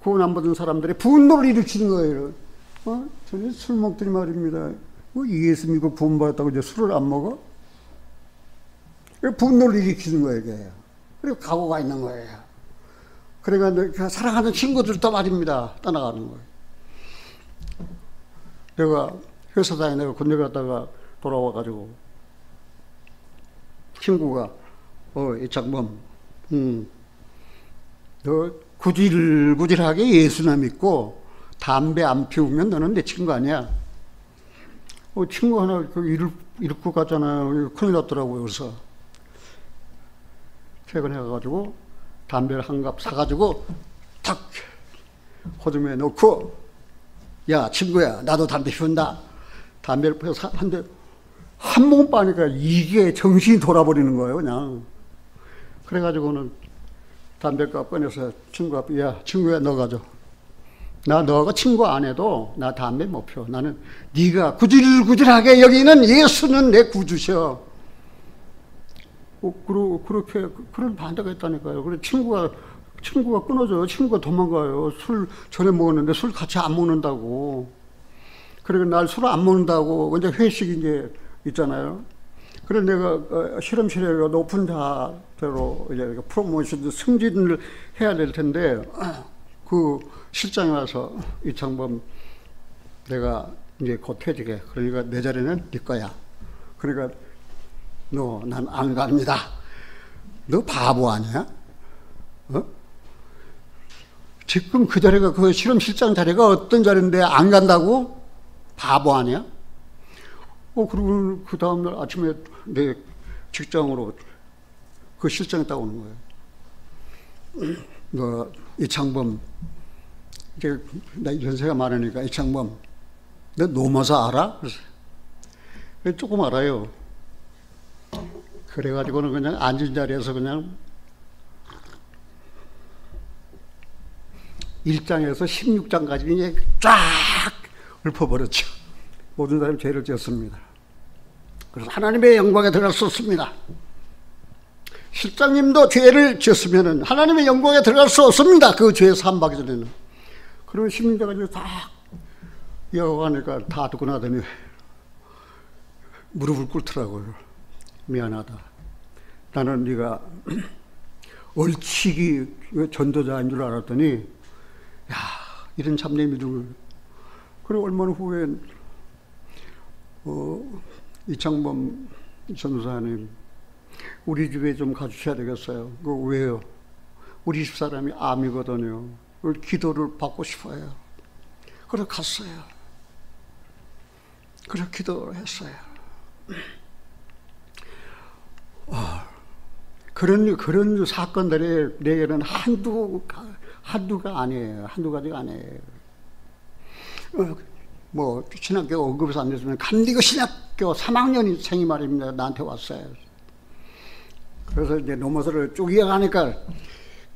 구원 안 받은 사람들이 분노를 일으키는 거예요. 전에 술 먹더니 말입니다. 예수 믿고 구원 받았다고 이제 술을 안 먹어? 분노를 일으키는 거예요, 이게. 그리고 각오가 있는 거예요. 그러니까 사랑하는 친구들도 말입니다. 떠나가는 거예요. 내가 회사 다니다가 군대 갔다가 돌아와가지고 친구가 이창범 너 구질구질하게 예수나 믿고 담배 안 피우면 너는 내 친구 아니야. 친구 하나 잃고 갔잖아요. 큰일 났더라고요. 그래서 최근에 가가지고 담배를 한 갑 사가지고 탁 호주머니에 넣고 야 친구야 나도 담배 피운다. 담배를 피워서 한 모금 빠니까 이게 정신이 돌아버리는 거예요, 그냥. 그래가지고는 담배값 꺼내서 친구 앞에, 야, 친구야, 너 가져. 너가 친구 안 해도 나 담배 못 피워. 나는 네가 구질구질하게 여기는 예수는 내 구주셔. 그렇게, 그런 반대가 있다니까요. 그래, 친구가 끊어져요. 친구가 도망가요. 술 전에 먹었는데 술 같이 안 먹는다고. 그리고 날 술 안 먹는다고, 이제 회식이 이제 있잖아요. 그래서 내가 실험실에 높은 자대로 이제 프로모션 승진을 해야 될 텐데 그 실장이 와서 이창범 내가 이제 곧 퇴직해. 그러니까 내 자리는 네 거야. 그러니까 난 안 갑니다. 너 바보 아니야? 지금 그 자리가 그 실험실장 자리가 어떤 자리인데 안 간다고? 바보 아니야? 그리고 그 다음날 아침에 내 직장으로 그 실장이 딱 오는 거예요. 이창범, 이제 나 연세가 많으니까 이창범, 너 노마사 알아? 그래서 조금 알아요. 그래가지고는 그냥 앉은 자리에서 그냥 1장에서 16장까지 이제 쫙 읊어버렸죠. 모든 사람이 죄를 지었습니다. 그래서 하나님의 영광에 들어갈 수 없습니다. 실장님도 죄를 지었으면 하나님의 영광에 들어갈 수 없습니다. 그 죄에 사함받기 전에는. 그리고 16장까지 다 이어가니까 다 듣고 나더니 무릎을 꿇더라고요. 미안하다. 나는 네가 얼치기 전도자인 줄 알았더니 야, 이런 참내 믿음을. 그리고 얼마 후에 이창범 전도사님 우리 집에 좀 가주셔야 되겠어요. 왜요? 우리 집 사람이 암이거든요. 기도를 받고 싶어요. 그래서 갔어요. 그래서 기도를 했어요. 그런 사건들이 내게는 한두가 아니에요. 한두 가지가 아니에요. 뭐 신학교 언급에서 안 됐으면 감리교 신학교 3학년생이 말입니다. 나한테 왔어요. 그래서 이제 노모서를 쭉 이어가니까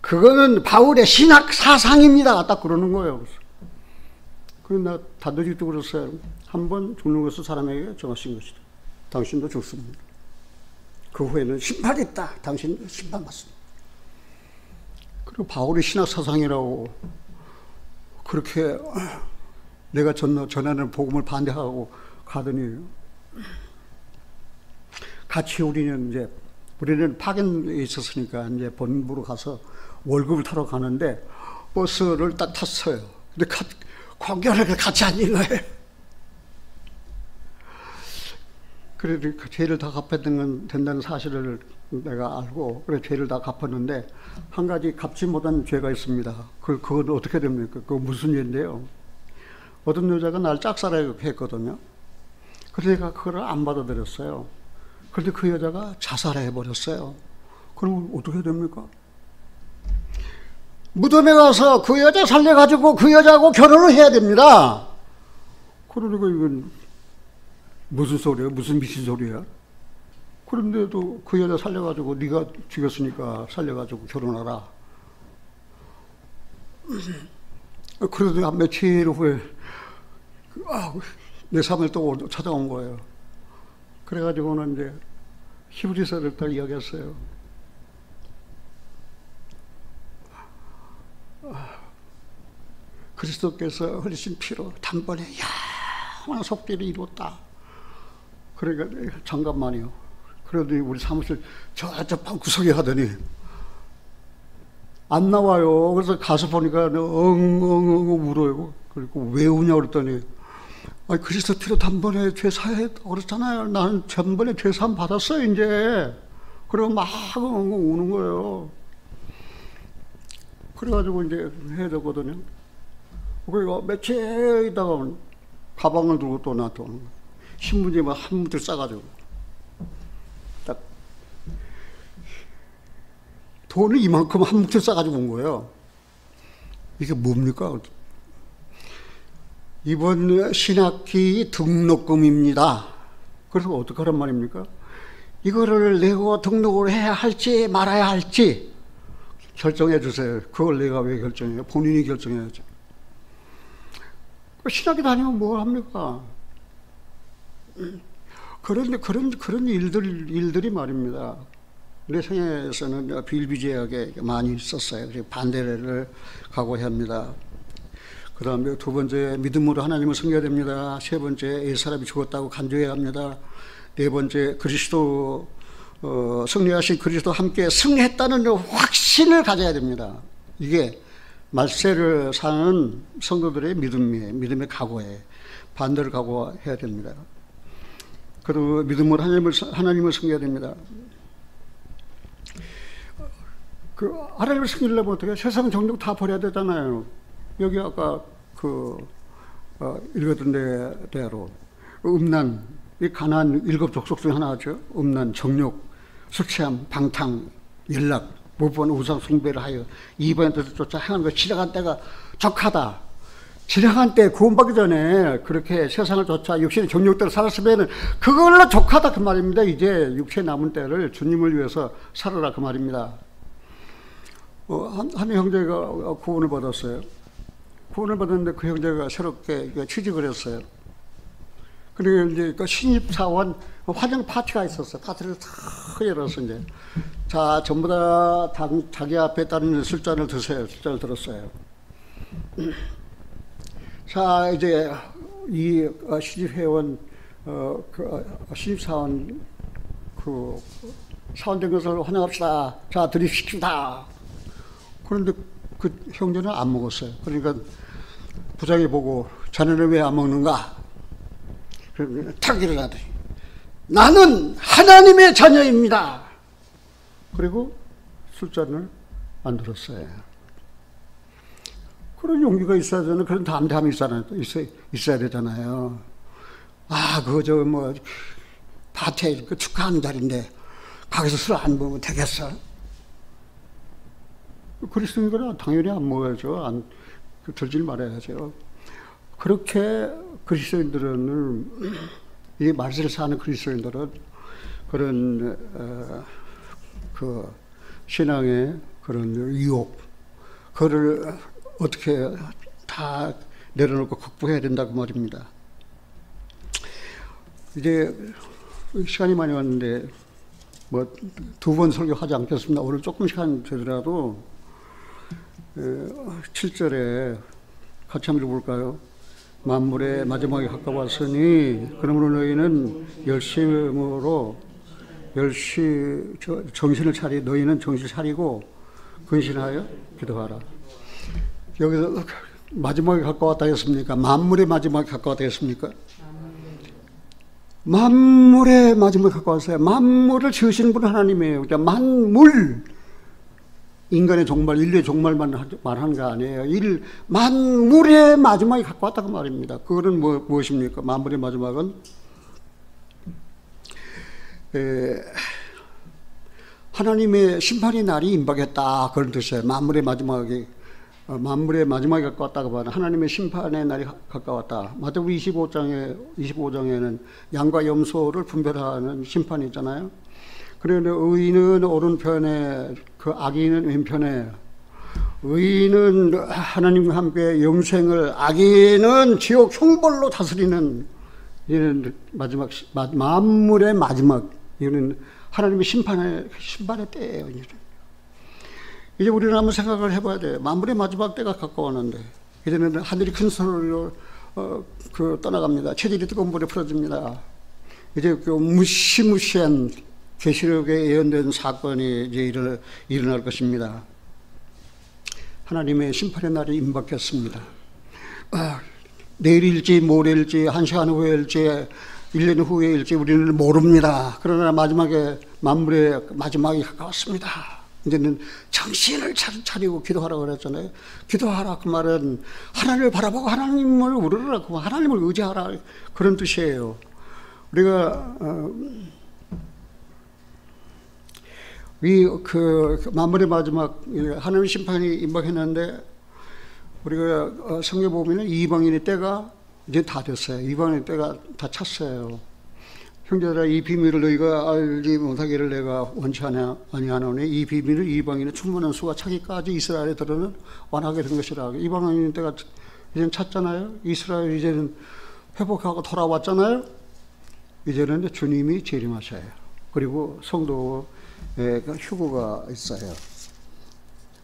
그거는 바울의 신학 사상입니다. 딱 그러는 거예요. 그래서 나 단도직도 그랬어요. 한 번 죽는 것은 사람에게 정하신 것이다. 당신도 죽습니다. 그 후에는 심판이 있다. 당신도 심판받습니다. 그리고 바울의 신학 사상이라고 그렇게 내가 전하는 복음을 반대하고 가더니 같이 우리는 파견에 있었으니까 이제 본부로 가서 월급을 타러 가는데 버스를 딱 탔어요. 근데 공교롭게 같이 앉은 거예요. 그래도 그 죄를 다 갚아야 된다는 사실을 내가 알고, 그래 죄를 다 갚았는데 한 가지 갚지 못한 죄가 있습니다. 그건 어떻게 됩니까? 그거 무슨 죄인데요? 어떤 여자가 날 짝사랑했거든요. 그래서 내가 그걸 안 받아들였어요. 그런데 그 여자가 자살해버렸어요. 그럼 어떻게 됩니까? 무덤에 가서 그 여자 살려가지고 그 여자하고 결혼을 해야 됩니다. 그러니까 이건 무슨 소리야? 무슨 미친 소리야? 그런데도 그 여자 살려가지고 네가 죽였으니까 살려가지고 결혼하라. 그러더니 한 며칠 후에 내 삶을 또 찾아온 거예요. 그래가지고는 이제 히브리서를 딱 이야기했어요. 그리스도께서 흘리신 피로 단번에 영원한 속죄를 이뤘다. 그러니까 잠깐만요. 그러더니 우리 사무실 저쪽 방 구석에 하더니 안 나와요. 그래서 가서 보니까 엉엉엉 울어요. 그리고 왜 우냐 그랬더니 그리스도 피로 단번에 죄 사야 했다고 그랬잖아요. 나는 전번에 죄 사함 받았어요 이제. 그러고 막 엉엉 우는 거예요. 그래가지고 이제 해야 되거든요. 그리고 며칠 있다가 가방을 들고 또 나한테 오는 거예요. 신문지에 한 문틀 싸가지고 딱 돈을 이만큼 한 문틀 싸가지고 온 거예요. 이게 뭡니까? 이번 신학기 등록금입니다. 그래서 어떻게 하란 말입니까? 이거를 내고 등록을 해야 할지 말아야 할지 결정해 주세요. 그걸 내가 왜 결정해요? 본인이 결정해야죠. 신학교 다니면 뭘 합니까? 그런데 그런 일들이 말입니다. 내 생애에서는 비일비재하게 많이 있었어요. 그래서 반대를 각오해야 합니다. 그 다음에 두 번째, 믿음으로 하나님을 섬겨야 됩니다. 세 번째, 옛사람이 죽었다고 간주해야 합니다. 네 번째, 그리스도 승리하신 그리스도 함께 승리했다는 확신을 가져야 됩니다. 이게 말세를 사는 성도들의 믿음의 각오에 반대를 각오해야 됩니다. 그리고 믿음으로 하나님을 섬겨야 됩니다. 하나님을 섬기려면 어떻게? 세상 정욕 다 버려야 되잖아요. 여기 아까 읽었던 대로 음란, 이 가난 7족속 중에 하나죠. 음란, 정욕, 숙취함, 방탕, 연락, 무번 우상 숭배를 하여 이방인들을 쫓아 행하는 것 지나간 때가 적하다. 지나간 때 구원받기 전에 그렇게 세상을 쫓아 육신의 정욕대로 살았으면 그걸로 족하다 그 말입니다. 이제 육체 남은 때를 주님을 위해서 살아라 그 말입니다. 한 형제가 구원을 받았어요. 구원을 받았는데 그 형제가 새롭게 취직을 했어요. 그리고 이제 그 신입사원 환영 파티가 있었어요. 파티를 다 열어서 이제 자 전부 다 자기 앞에 따른 술잔을 드세요. 술잔을 들었어요. 자 이제 이 신입회원 신입사원 그 사원된 것을 환영합시다. 자 드립시다. 그런데 그 형제는 안 먹었어요. 그러니까 부장이 보고 자네는 왜 안 먹는가? 탁 일어나더니 나는 하나님의 자녀입니다. 그리고 술잔을 안 들었어요. 그런 용기가 있어야 되는 그런 담대함이 있어야 되잖아요. 그거 뭐 파티에 그 축하하는 자리인데 거기서 술 안 먹으면 되겠어? 그리스도인들은 당연히 안 먹어야죠. 들질 말아야죠. 그렇게 그리스도인들은 이 말세를 사는 그리스도인들은 그런 그 신앙의 그런 유혹 그거를 어떻게 다 내려놓고 극복해야 된다고 말입니다. 이제 시간이 많이 왔는데 뭐 2번 설교하지 않겠습니다. 오늘 조금 시간 되더라도 7절에 같이 한번 볼까요? 만물의 마지막에 가까웠으니 그러므로 너희는 정신을 너희는 정신을 차리고 근신하여 기도하라. 여기서 마지막에 가까웠다 했습니까? 만물의 마지막에 가까웠다 했습니까? 만물의 마지막에 가까웠어요. 만물을 지으신 분은 하나님이에요. 그러니까 만물, 인간의 종말, 인류의 종말만 말하는 거 아니에요. 만물의 마지막에 가까웠다고 말입니다. 그거는 무엇입니까? 만물의 마지막은 하나님의 심판의 날이 임박했다 그런 뜻이에요. 만물의 마지막에 가까웠다고 말하는 하나님의 심판의 날이 가까웠다. 마태복음 25장에는 양과 염소를 분별하는 심판이 있잖아요. 그런데 의인은 오른편에 그 악인은 왼편에, 의인은 하나님과 함께 영생을, 악인은 지옥 형벌로 다스리는, 이는 만물의 마지막, 이는 하나님의 심판의 때예요. 이제 우리는 한번 생각을 해봐야 돼요. 만물의 마지막 때가 가까웠는데 이제는 하늘이 큰 소리로 떠나갑니다. 체질이 뜨거운 물에 풀어집니다. 이제 그 무시무시한 계시록에 예언된 사건이 이제 일어날 것입니다. 하나님의 심판의 날이 임박했습니다. 내일일지 모레일지 1시간 후일지 1년 후에일지 우리는 모릅니다. 그러나 만물의 마지막이 가까웠습니다. 이제는 정신을 차리고 기도하라고 그랬잖아요. 기도하라 그 말은 하나님을 바라보고 하나님을 우러러라, 하나님을 의지하라 그런 뜻이에요. 우리가 만물의 마지막 하나님 심판이 임박했는데 우리가 성경 보면은 이방인의 때가 이제 다 됐어요. 이방인의 때가 다 찼어요. 형제들아, 이 비밀을 너희가 알지 못하기를 내가 원치 아니하노니 이 비밀을 이방인의 충만한 수가 차기까지 이스라엘에 들어는 완하게 된 것이라. 이방인의 때가 이제는 찼잖아요. 이스라엘 이제는 회복하고 돌아왔잖아요. 이제는 주님이 재림하셔요. 그리고 성도의 휴거가 있어요.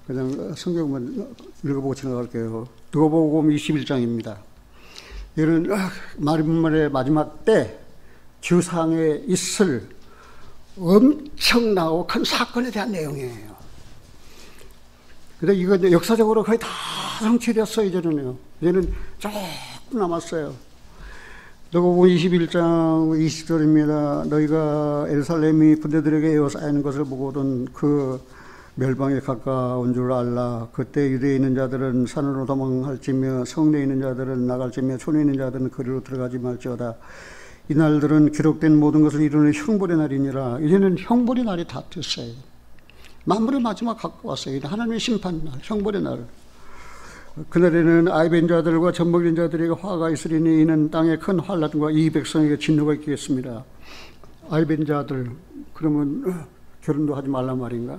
그냥 성경만 읽어보고 지나갈게요. 누가복음 21장입니다. 이런 만물의 마지막 때 지상에 있을 엄청나고 큰 사건에 대한 내용이에요. 근데 이거 역사적으로 거의 다 성취됐어요. 이제는 조금 남았어요. 누가복음 21장 20절입니다. 너희가 예루살렘이 군대들에게 에워싸이는 것을 보고는 그 멸망에 가까운 줄 알라. 그때 유대에 있는 자들은 산으로 도망할지며 성내에 있는 자들은 나갈지며 촌에 있는 자들은 거리로 들어가지 말지어다. 이 날들은 기록된 모든 것을 이루는 형벌의 날이니라. 이제는 형벌의 날이 다 됐어요. 만물의 마지막 가까웠어요. 하나님의 심판 날, 형벌의 날. 그날에는 아이벤 자들과 젖먹인 자들에게 화가 있으리니 이는 땅에 큰 환난과 이 백성에게 진노가 있겠습니다. 아이벤 자들, 그러면 결혼도 하지 말란 말인가?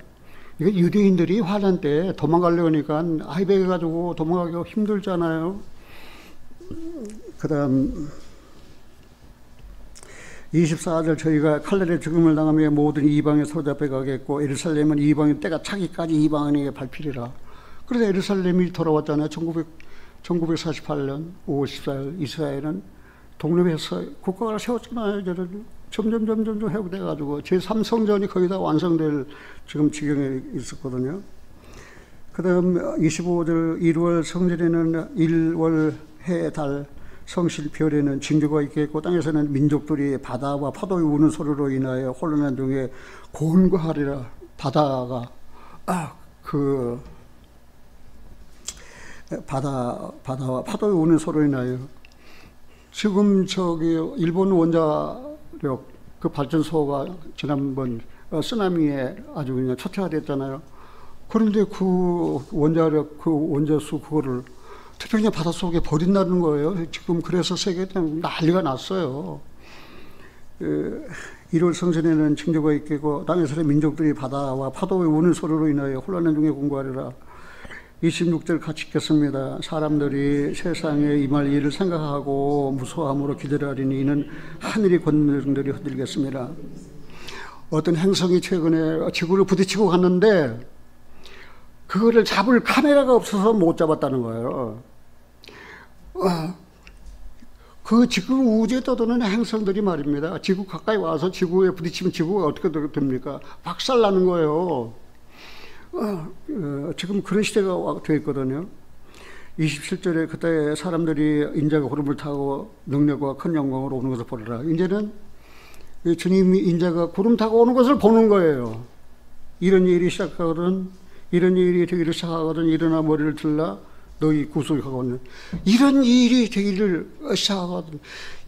이거 유대인들이 환난 때 도망가려고 하니까 아이벤 가지고 도망가기가 힘들잖아요. 그 다음 24절 저희가 칼날의 죽음을 당하며 모든 이방에 사로잡혀 가겠고 예루살렘은 이방인 때가 차기까지 이방인에게 밟히리라. 그래서 예루살렘이 돌아왔잖아요. 1948년 5월 14일 이스라엘은 독립해서 국가를 세웠잖아요. 점점 회복돼가지고 제3성전이 거의 다 완성될 지금 지경에 있었거든요. 그 다음 25절 1월 성전에는 1월 해, 달, 성실, 별에는 징조가 있겠고 땅에서는 민족들이 바다와 파도의 우는 소리로 인하여 혼란한 중에 곤고하리라. 바다가 바다와 파도의 우는 소리로 인하여 지금 일본 원자력 그 발전소가 지난번 쓰나미에 아주 그냥 초토화됐잖아요. 그런데 그 원자력 그 원자수 그거를 태평양 바닷속에 버린다는 거예요. 지금 그래서 세계에 난리가 났어요. 1월 성전에는 징조가 있겠고 땅에서의 민족들이 바다와 파도의 우는 소리로 인하여 혼란한 중에 공고하리라. 26절 같이 읽겠습니다. 사람들이 세상에 임할 일을 생각하고 무서워함으로 기다리니 이는 하늘이 권능들이 흔들겠습니다. 어떤 행성이 최근에 지구를 부딪히고 갔는데 그거를 잡을 카메라가 없어서 못 잡았다는 거예요. 그 지구 우주에 떠도는 행성들이 말입니다. 지구 가까이 와서 지구에 부딪히면 지구가 어떻게 됩니까? 박살나는 거예요. 지금 그런 시대가 되어 있거든요. 27절에 그때 사람들이 인자가 구름을 타고 능력과 큰 영광으로 오는 것을 보리라. 이제는 주님이 인자가 구름 타고 오는 것을 보는 거예요. 이런 일이 시작하거든, 이런 일이 되기를 시작하거든 일어나 머리를 들라 너희 구속하거든. 이런 일이 되기를 시작하거든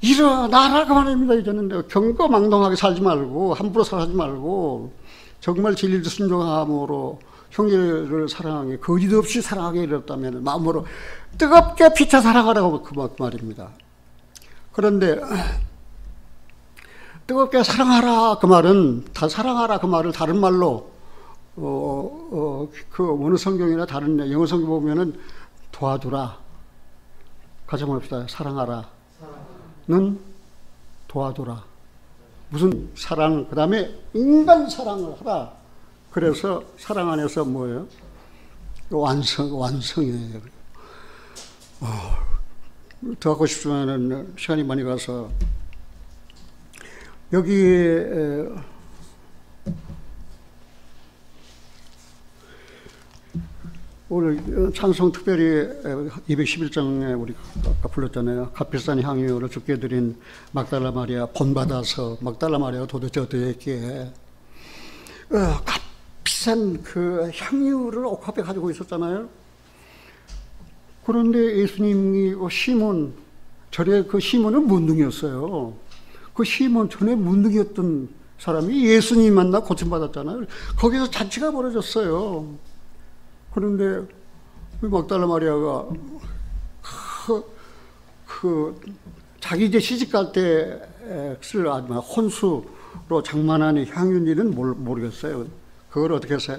일어나라 그 말입니다. 이제는 경거망동하게 살지 말고 함부로 살지 말고 정말 진리를 순종함으로 형제를 사랑하게 거짓 없이 사랑하게 이뤘다면 마음으로 뜨겁게 피차 사랑하라고 그 말입니다. 그런데 뜨겁게 사랑하라 그 말은 사랑하라 그 말을 다른 말로 그 어느 성경이나 다른 영어 성경 보면은 도와주라. 같이 한번 합시다. 사랑하라는 도와주라. 무슨 사랑, 그 다음에 인간 사랑을 하라. 그래서 사랑 안에서 뭐예요? 완성이에요. 더 하고 싶지만은 시간이 많이 가서 여기 오늘 찬송 특별히 211장에 우리 아까 불렀잖아요. 값비싼 향유를 주께 드린 막달라 마리아 본받아서 막달라 마리아가 도대체 어떻게 했기에 값비싼 그 향유를 옥합에 가지고 있었잖아요. 그런데 예수님이 시몬 전에 그 시몬은 문둥이였어요. 그 시몬 전에 문둥이였던 사람이 예수님 만나 고침받았잖아요. 거기서 잔치가 벌어졌어요. 그런데 막달라 마리아가 자기 이제 시집갈 때 쓸 혼수로 장만한 향유인지는 모르겠어요. 그걸 어떻게 했어요?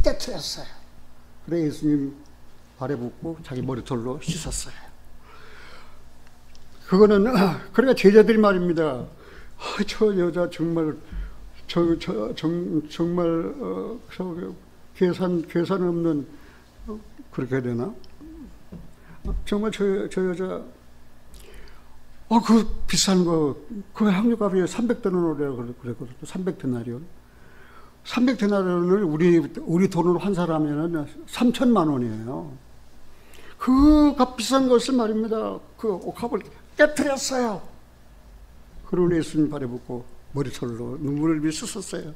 깨트렸어요. 그래 예수님 발에 붓고 자기 머리털로 씻었어요. 그거는 그러니까 제자들이 말입니다. 저 여자 정말 정말 계산 없는 그렇게 해야 되나? 정말 저 여자 그 비싼 거 그 향유값이 300데나리온이라고 그랬거든요. 300데나리온. 300데나리온을 우리 돈으로 환산하면은 3천만 원이에요. 그 값비싼 것을 말입니다. 그 옥합을 깨트렸어요. 그러고 예수님 발에 붓고 머리털로 눈물을 씻었어요.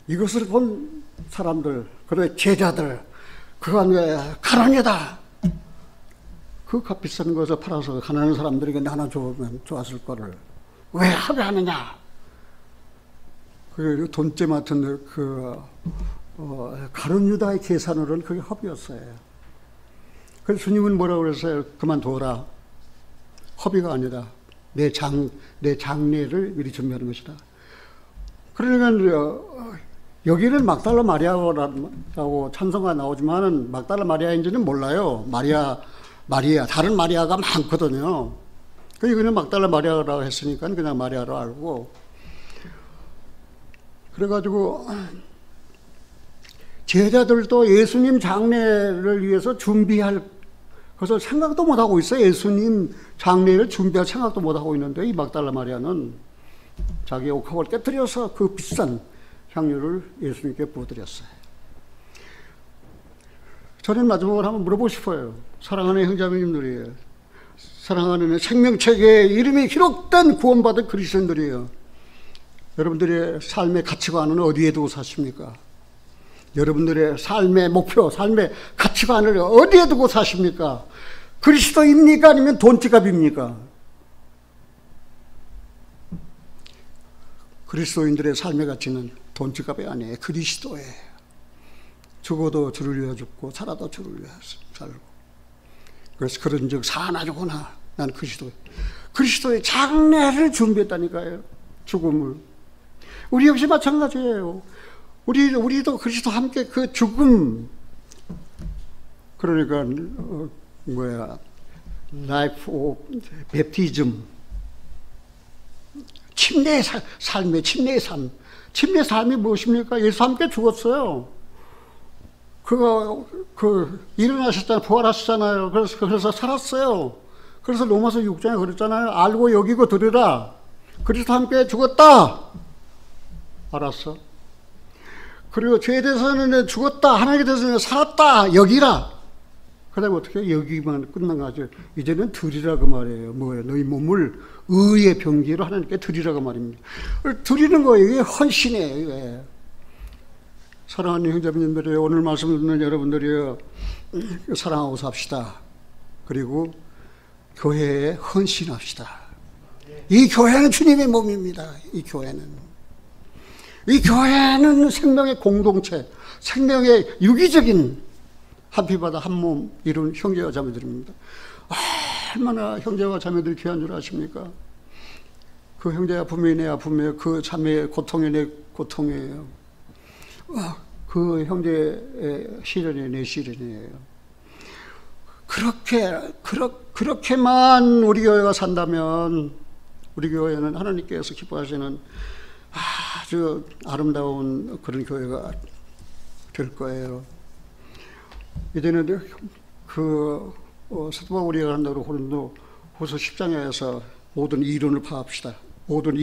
이것을 본 사람들, 그래 제자들, 그가 왜 가난하다. 그 값비싼 것을 팔아서 가난한 사람들에게 나눠 주면 좋았을 거를 왜 합의하느냐. 그 돈째 맡은 가룟 유다의 계산으로는 그게 허비였어요. 그래서 주님은 뭐라고 그랬어요? 그만둬라. 허비가 아니라 내 장례를 미리 준비하는 것이다. 그러니까 여기는 막달라 마리아라고 찬송가 나오지만은 막달라 마리아인지는 몰라요. 마리아 다른 마리아가 많거든요. 그냥 막달라 마리아라고 했으니까 그냥 마리아로 알고, 그래가지고 제자들도 예수님 장례를 위해서 준비할 것을 생각도 못하고 있어요. 예수님 장례를 준비할 생각도 못하고 있는데 이 막달라 마리아는 자기의 옥합을 깨뜨려서 그 비싼 향유를 예수님께 부어드렸어요. 저는 마지막으로 한번 물어보고 싶어요. 사랑하는 형제자매님들이에요. 사랑하는 생명책에 이름이 기록된 구원받은 그리스도인들이에요. 여러분들의 삶의 가치관은 어디에 두고 사십니까? 여러분들의 삶의 목표, 삶의 가치관을 어디에 두고 사십니까? 그리스도입니까? 아니면 돈지갑입니까? 그리스도인들의 삶의 가치는 돈지갑이 아니에요. 그리스도예요. 죽어도 주를 위하여 죽고 살아도 주를 위하여 살고. 그래서 그런즉 사나주구나. 난 그리스도의 장례를 준비했다니까요. 죽음을. 우리 역시 마찬가지예요. 우리도 그리스도 함께 그 죽음, 그러니까 life of baptism, 침례의 삶이 무엇입니까? 예수 함께 죽었어요. 일어나셨잖아요. 부활하셨잖아요. 그래서 살았어요. 그래서 로마서 6장에 그랬잖아요. 알고 여기고 들으라. 그리스도 함께 죽었다. 알았어. 그리고 죄에 대해서는 죽었다. 하나님에 대해서는 살았다. 여기라. 그 다음에 어떻게 여기만 끝난 거죠. 이제는 드리라 그 말이에요. 뭐예요? 너희 몸을 의의 병기로 하나님께 드리라 그 말입니다. 드리는 거예요. 이게 헌신이에요. 이게. 사랑하는 형제님들이, 오늘 말씀을 듣는 여러분들이요, 사랑하고 삽시다. 그리고 교회에 헌신합시다. 이 교회는 주님의 몸입니다. 이 교회는 생명의 공동체, 생명의 유기적인 한 피바다 한 몸 이룬 형제와 자매들입니다. 얼마나 형제와 자매들이 귀한 줄 아십니까? 그 형제의 아픔이 내 아픔이에요. 그 자매의 고통이 내 고통이에요. 그 형제의 시련이 내 시련이에요. 그렇게만 우리 교회가 산다면 우리 교회는 하나님께서 기뻐하시는 아주 아름다운 그런 교회가 될 거예요. 이제는 사도 바울이 한다고 고린도 후서 10장에서 모든 이론을 파합시다. 모든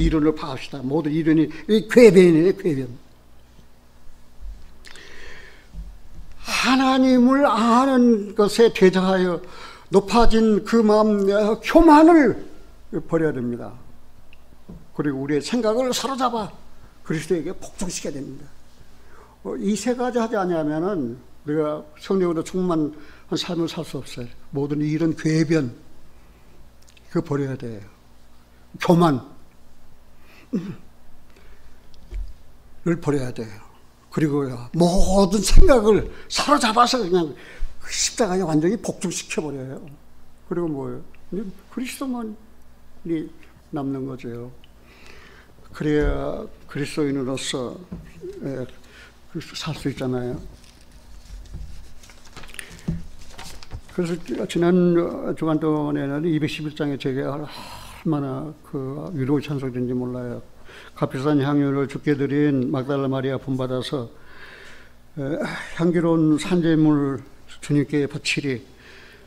이론이 궤변이에요. 궤변. 하나님을 아는 것에 대적하여 높아진 그 마음, 교만을 버려야 됩니다. 그리고 우리의 생각을 사로잡아 그리스도에게 복종시켜야 됩니다. 이 세 가지 하지 않으면은 우리가 성령으로 충만한 삶을 살 수 없어요. 모든 이런 궤변, 그거 버려야 돼요. 교만을 버려야 돼요. 그리고 모든 생각을 사로잡아서 그냥 십자가에 완전히 복종시켜버려요. 그리고 뭐예요? 그리스도만이 남는 거죠. 그래야 그리스도인으로서 살 수 있잖아요. 그래서 지난 주간 동안에는 211장에 제가 얼마나 그 위로의 찬송인지 몰라요. 값비싼 향유를 주께 드린 막달라 마리아 본받아서 향기로운 산재물 주님께 바치리.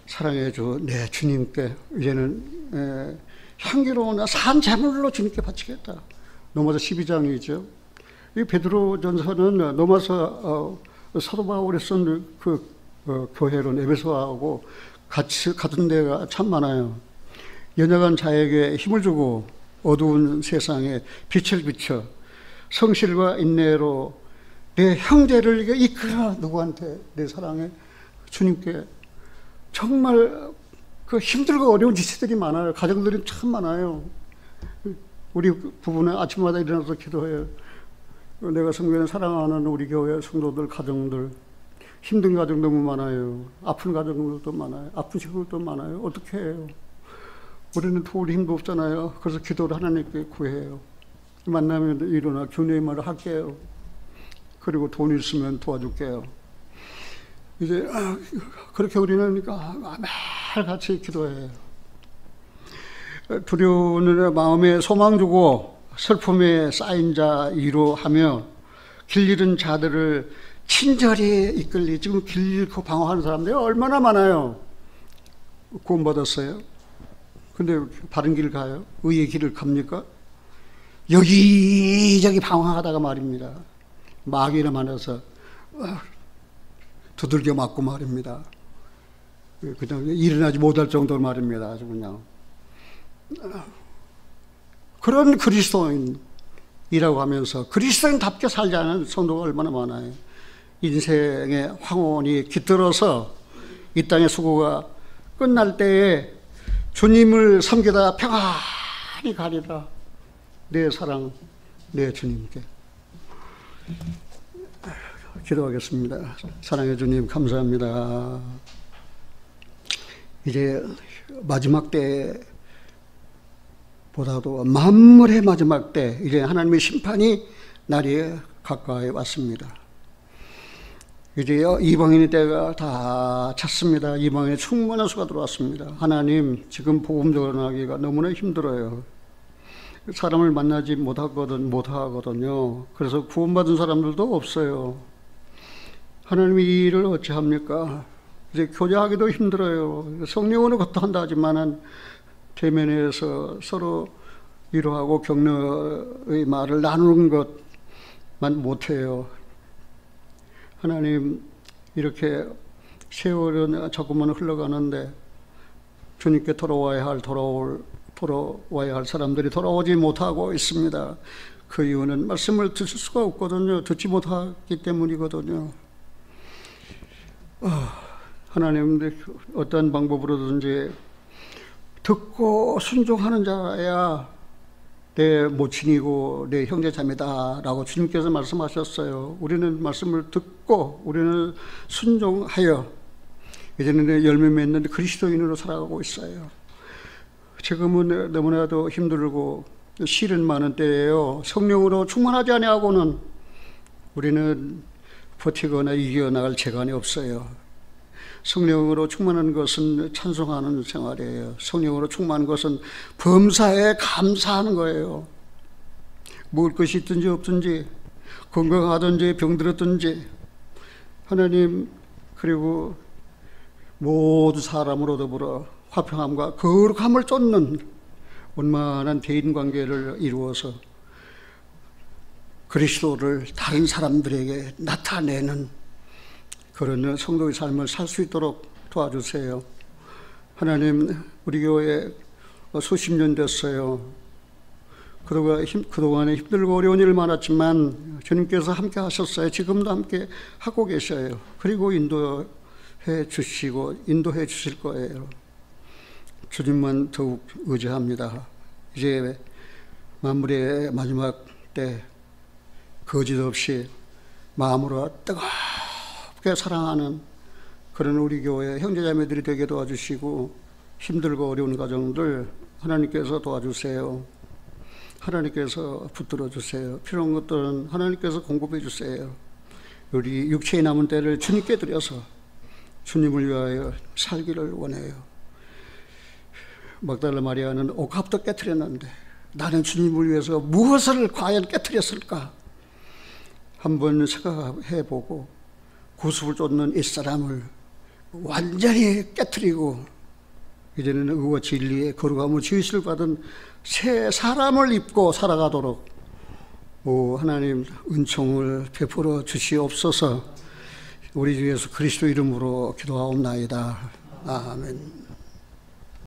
사랑해 주 내 주님께 이제는 향기로운 산재물로 주님께 바치겠다. 로마서 12장이죠. 이 베드로전서는 로마서 사도 바울이 쓴 교회론 에베소하고 같은 데가 참 많아요. 연약한 자에게 힘을 주고 어두운 세상에 빛을 비춰 성실과 인내로 내 형제를 이끌어. 누구한테? 내 사랑해 주님께. 정말 그 힘들고 어려운 지체들이 많아요. 가정들이 참 많아요. 우리 부부는 아침마다 일어나서 기도해요. 내가 성경에 사랑하는 우리 교회 성도들 가정들 힘든 가정 너무 많아요. 아픈 가정들도 많아요. 아픈 친구들도 많아요. 어떻게 해요? 우리는 도울 힘도 없잖아요. 그래서 기도를 하나님께 구해요. 만나면 일어나 격려의 말을 할게요. 그리고 돈 있으면 도와줄게요. 이제 그렇게 우리는 매일 같이 기도해요. 두려운 마음에 소망 주고 슬픔에 쌓인 자 위로하며 길 잃은 자들을 친절히 이끌리. 지금 길 잃고 방황하는 사람들이 얼마나 많아요. 구원받았어요. 근데 바른 길 가요? 의의 길을 갑니까? 여기저기 방황하다가 말입니다. 마귀를 만나서 두들겨 맞고 말입니다. 그냥 일어나지 못할 정도로 말입니다. 아주 그냥. 그런 그리스도인이라고 하면서 그리스도인답게 살지 않은 성도가 얼마나 많아요. 인생의 황혼이 깃들어서 이 땅의 수고가 끝날 때에 주님을 섬기다 평안히 가리라. 내 사랑, 내 주님께. 기도하겠습니다. 사랑의 주님, 감사합니다. 이제 마지막 때보다도 만물의 마지막 때, 이제 하나님의 심판이 날이 가까이 왔습니다. 이제요, 이방인의 때가 다 찼습니다. 이방인의 충만한 수가 들어왔습니다. 하나님, 지금 복음 전하기가 너무나 힘들어요. 사람을 만나지 못하거든요. 그래서 구원받은 사람들도 없어요. 하나님이 이 일을 어찌합니까? 이제 교제하기도 힘들어요. 성령으로 걷다한다 하지만은 대면에서 서로 위로하고 격려의 말을 나누는 것만 못해요. 하나님, 이렇게 세월은 자꾸만 흘러가는데 주님께 돌아와야 할 사람들이 돌아오지 못하고 있습니다. 그 이유는 말씀을 들을 수가 없거든요. 듣지 못하기 때문이거든요. 하나님, 어떤 방법으로든지 듣고 순종하는 자야 내 모친이고 내 형제자매다 라고 주님께서 말씀하셨어요. 우리는 말씀을 듣고 우리는 순종하여 이제는 열매 맺는 그리스도인으로 살아가고 있어요. 지금은 너무나도 힘들고 시련 많은 때예요. 성령으로 충만하지 아니하고는 우리는 버티거나 이겨나갈 재간이 없어요. 성령으로 충만한 것은 찬송하는 생활이에요. 성령으로 충만한 것은 범사에 감사하는 거예요. 먹을 것이 있든지 없든지, 건강하든지 병들었든지, 하나님, 그리고 모두 사람으로 더불어 화평함과 거룩함을 쫓는 원만한 대인관계를 이루어서 그리스도를 다른 사람들에게 나타내는 그런 성도의 삶을 살 수 있도록 도와주세요. 하나님, 우리 교회 수십 년 됐어요. 그동안에 힘들고 어려운 일 많았지만 주님께서 함께 하셨어요. 지금도 함께 하고 계셔요. 그리고 인도해 주실 거예요. 주님만 더욱 의지합니다. 이제 만물의 마지막 때 거짓 없이 마음으로 뜨겁게 사랑하는 그런 우리 교회 형제자매들이 되게 도와주시고, 힘들고 어려운 가정들 하나님께서 도와주세요. 하나님께서 붙들어 주세요. 필요한 것들은 하나님께서 공급해 주세요. 우리 육체의 남은 때를 주님께 드려서 주님을 위하여 살기를 원해요. 막달라 마리아는 옥합도 깨트렸는데 나는 주님을 위해서 무엇을 과연 깨트렸을까? 한번 생각해보고 구습을 쫓는 이 사람을 완전히 깨트리고 이제는 의와 진리의 거룩함을 지으실 받은 새 사람을 입고 살아가도록 하나님 은총을 베풀어 주시옵소서. 우리 주 예수 그리스도 이름으로 기도하옵나이다. 아멘.